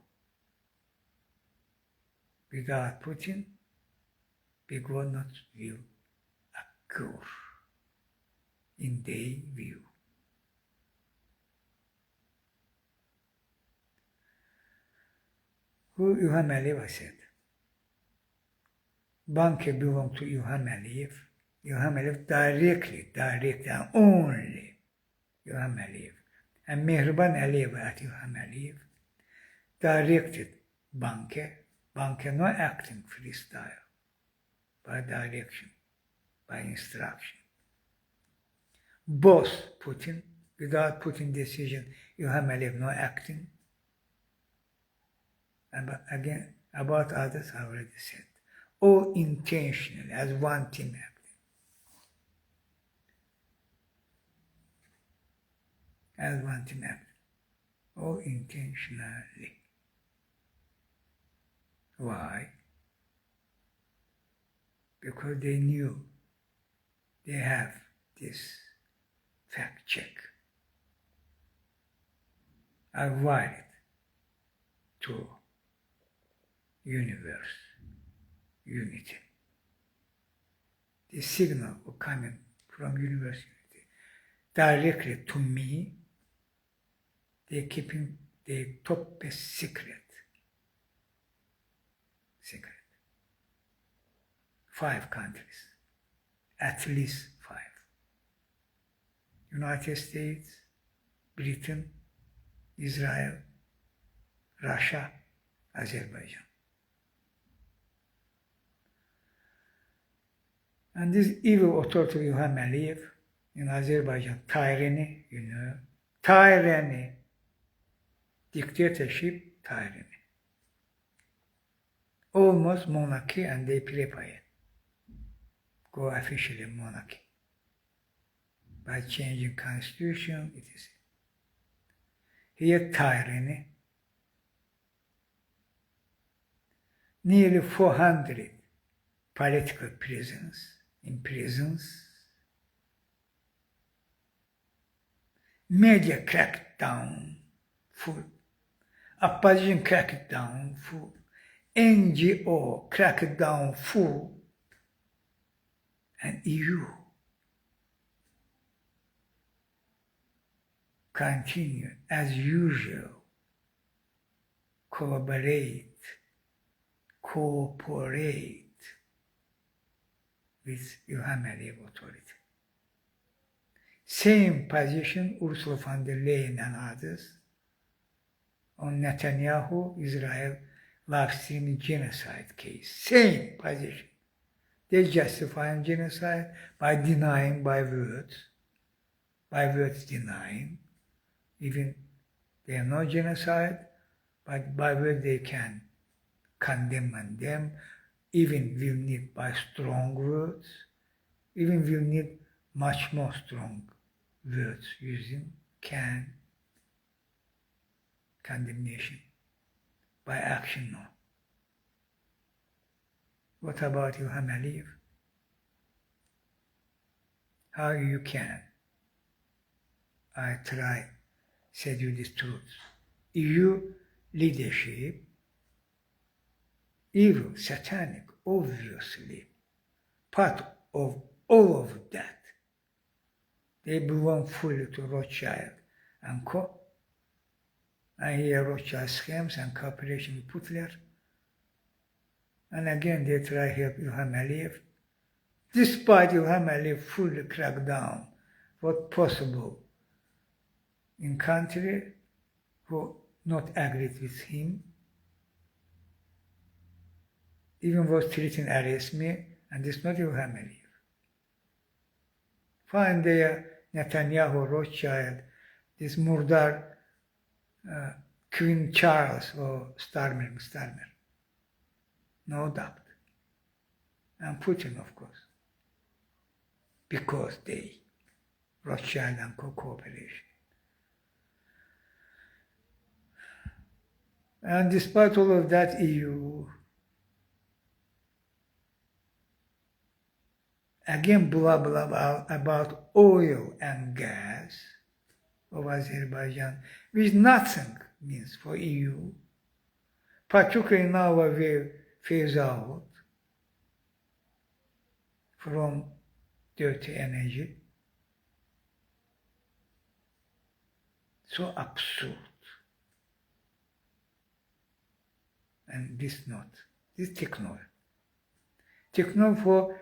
Without Putin, big war not will occur in their view. Who Ilham Aliyev said. Bank belonged to Ilham Aliyev. Ilham Aliyev directly and only Ilham Aliyev. And Mehriban Aliyev at Ilham Aliyev directed Banke not acting freestyle, by direction, by instruction. Both Putin, without Putin decision, Ilham Aliyev not acting. And again, about others, I already said. All intentionally, as one team acting. As one team acting. All intentionally. Why? Because they knew they have this fact check. I wired to universe, unity. The signal coming from universe unity directly to me, they're keeping the topmost secret. 5 countries, at least 5. United States, Britain, Israel, Russia, Azerbaijan. And this evil authority Ilham Aliyev in Azerbaijan, tyranny, tyranny, dictatorship, tyranny. Almost monarchy, and they prepare it. Go officially monarchy. By changing constitution, it is. Here tyranny. Nearly 400 political prisons, in prisons. Media crackdown, full. Opposition crackdown, full. NGO crackdown, full. And EU continue as usual, cooperate with Ilham Aliyev authority. Same position Ursula von der Leyen and others on Netanyahu, Israel, live streaming genocide case. Same position. They justify genocide by denying by words denying. Even they are not genocide, but by words they can condemn them. Even will need by strong words. Even will need much more strong words using can condemnation. By action, no. What about Ilham Aliyev? How you can? I try said you this truth. EU leadership, evil, satanic, obviously, part of all of that. They belong fully to Rothschild and Co. And here Rothschild schemes and cooperation with Putler. And again, they try to help Ilham Aliyev. Despite Ilham Aliyev fully cracked down what possible in country who not agreed with him, even was treating arrest me, and this not Ilham Aliyev. Find there Netanyahu, Rothschild, this Murdar, Queen Charles or Starmer. No doubt. And Putin, of course. Because they, Rothschild and cooperation. And despite all of that, EU, again, blah, blah, blah, about oil and gas of Azerbaijan, with nothing means for EU, particularly now we phase out from dirty energy. So absurd. And this technology. Technology for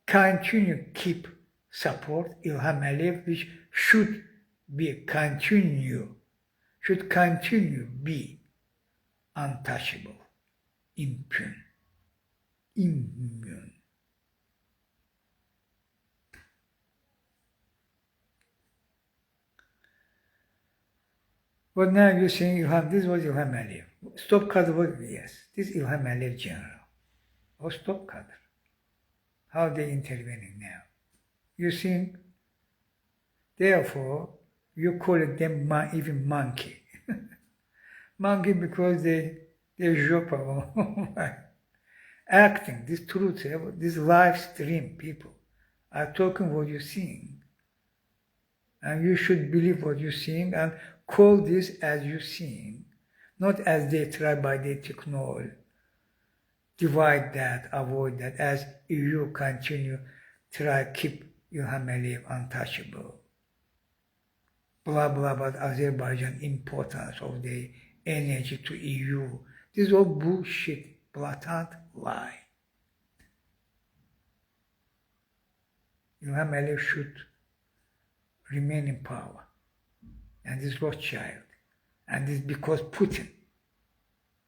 continue keep support İlham Aliyev, which should continue be untouchable, immune. But now you're saying İlham, this was İlham Aliyev. Stop Kadir was, yes, this İlham Aliyev general. Or Stop Kadir. How they intervening now? You think, therefore, you call it them even monkey. Monkey because they job acting, this truth, this live stream people are talking what you're seeing. And you should believe what you're seeing and call this as you're seeing, not as they try by their technology. Divide that, avoid that, as EU continue try keep İlham Aliyev untouchable. Blah blah about Azerbaijan importance of the energy to EU. This is all bullshit, blatant lie. İlham Aliyev should remain in power. And this Rothschild. And this because Putin.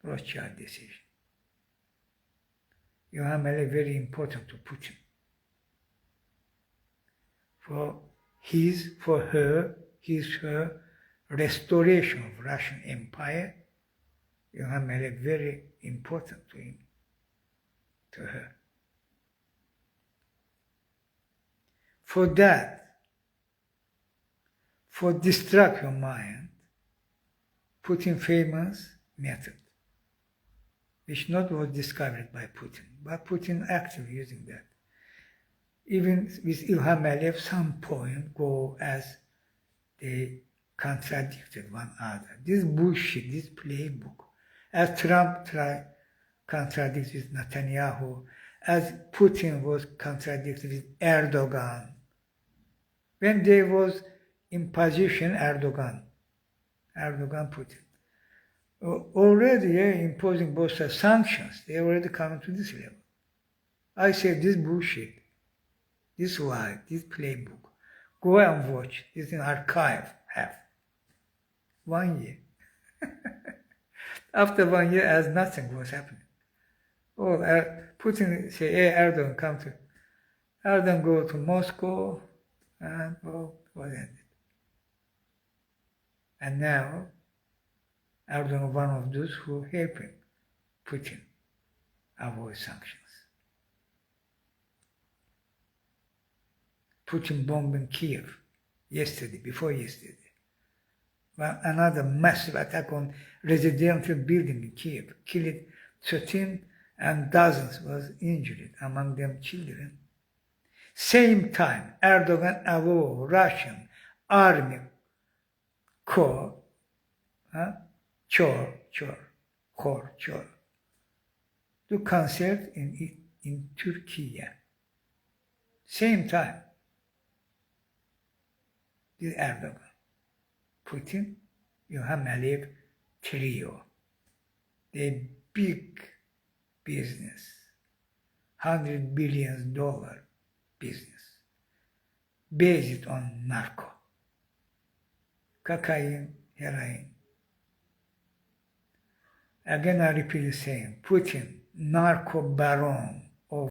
Rothschild decision. İlham Aliyev very important to Putin. For her restoration of Russian Empire, İlham Aliyev very important to him, to her. For that, for distract your mind, Putin famous method, which not was discovered by Putin, but Putin actively using that. Even with İlham Aliyev, some point go as they contradicted one another. This bullshit, this playbook, as Trump tried contradict with Netanyahu, as Putin was contradicted with Erdogan. When there was in position Erdogan, Putin, already imposing both sanctions, they already come to this level. I say this bullshit, this lie, this playbook, go and watch, it's in archive, have 1 year. After 1 year, as nothing was happening. Oh, Putin say, hey, Erdogan come to, Erdogan go to Moscow, and was ended. And now, Erdogan one of those who helping Putin avoid sanctions. Putin bombing Kiev before yesterday. Well, another massive attack on residential building in Kiev, killed 13 and dozens was injured, among them children. Same time, Erdogan allowed Russian army corps, to concert in Turkey. Same time, this Erdogan, Putin, İlham Aliyev trio, the big business, $100 billion business, based on narco, cocaine, heroin. Again, I repeat the same, Putin, narco baron of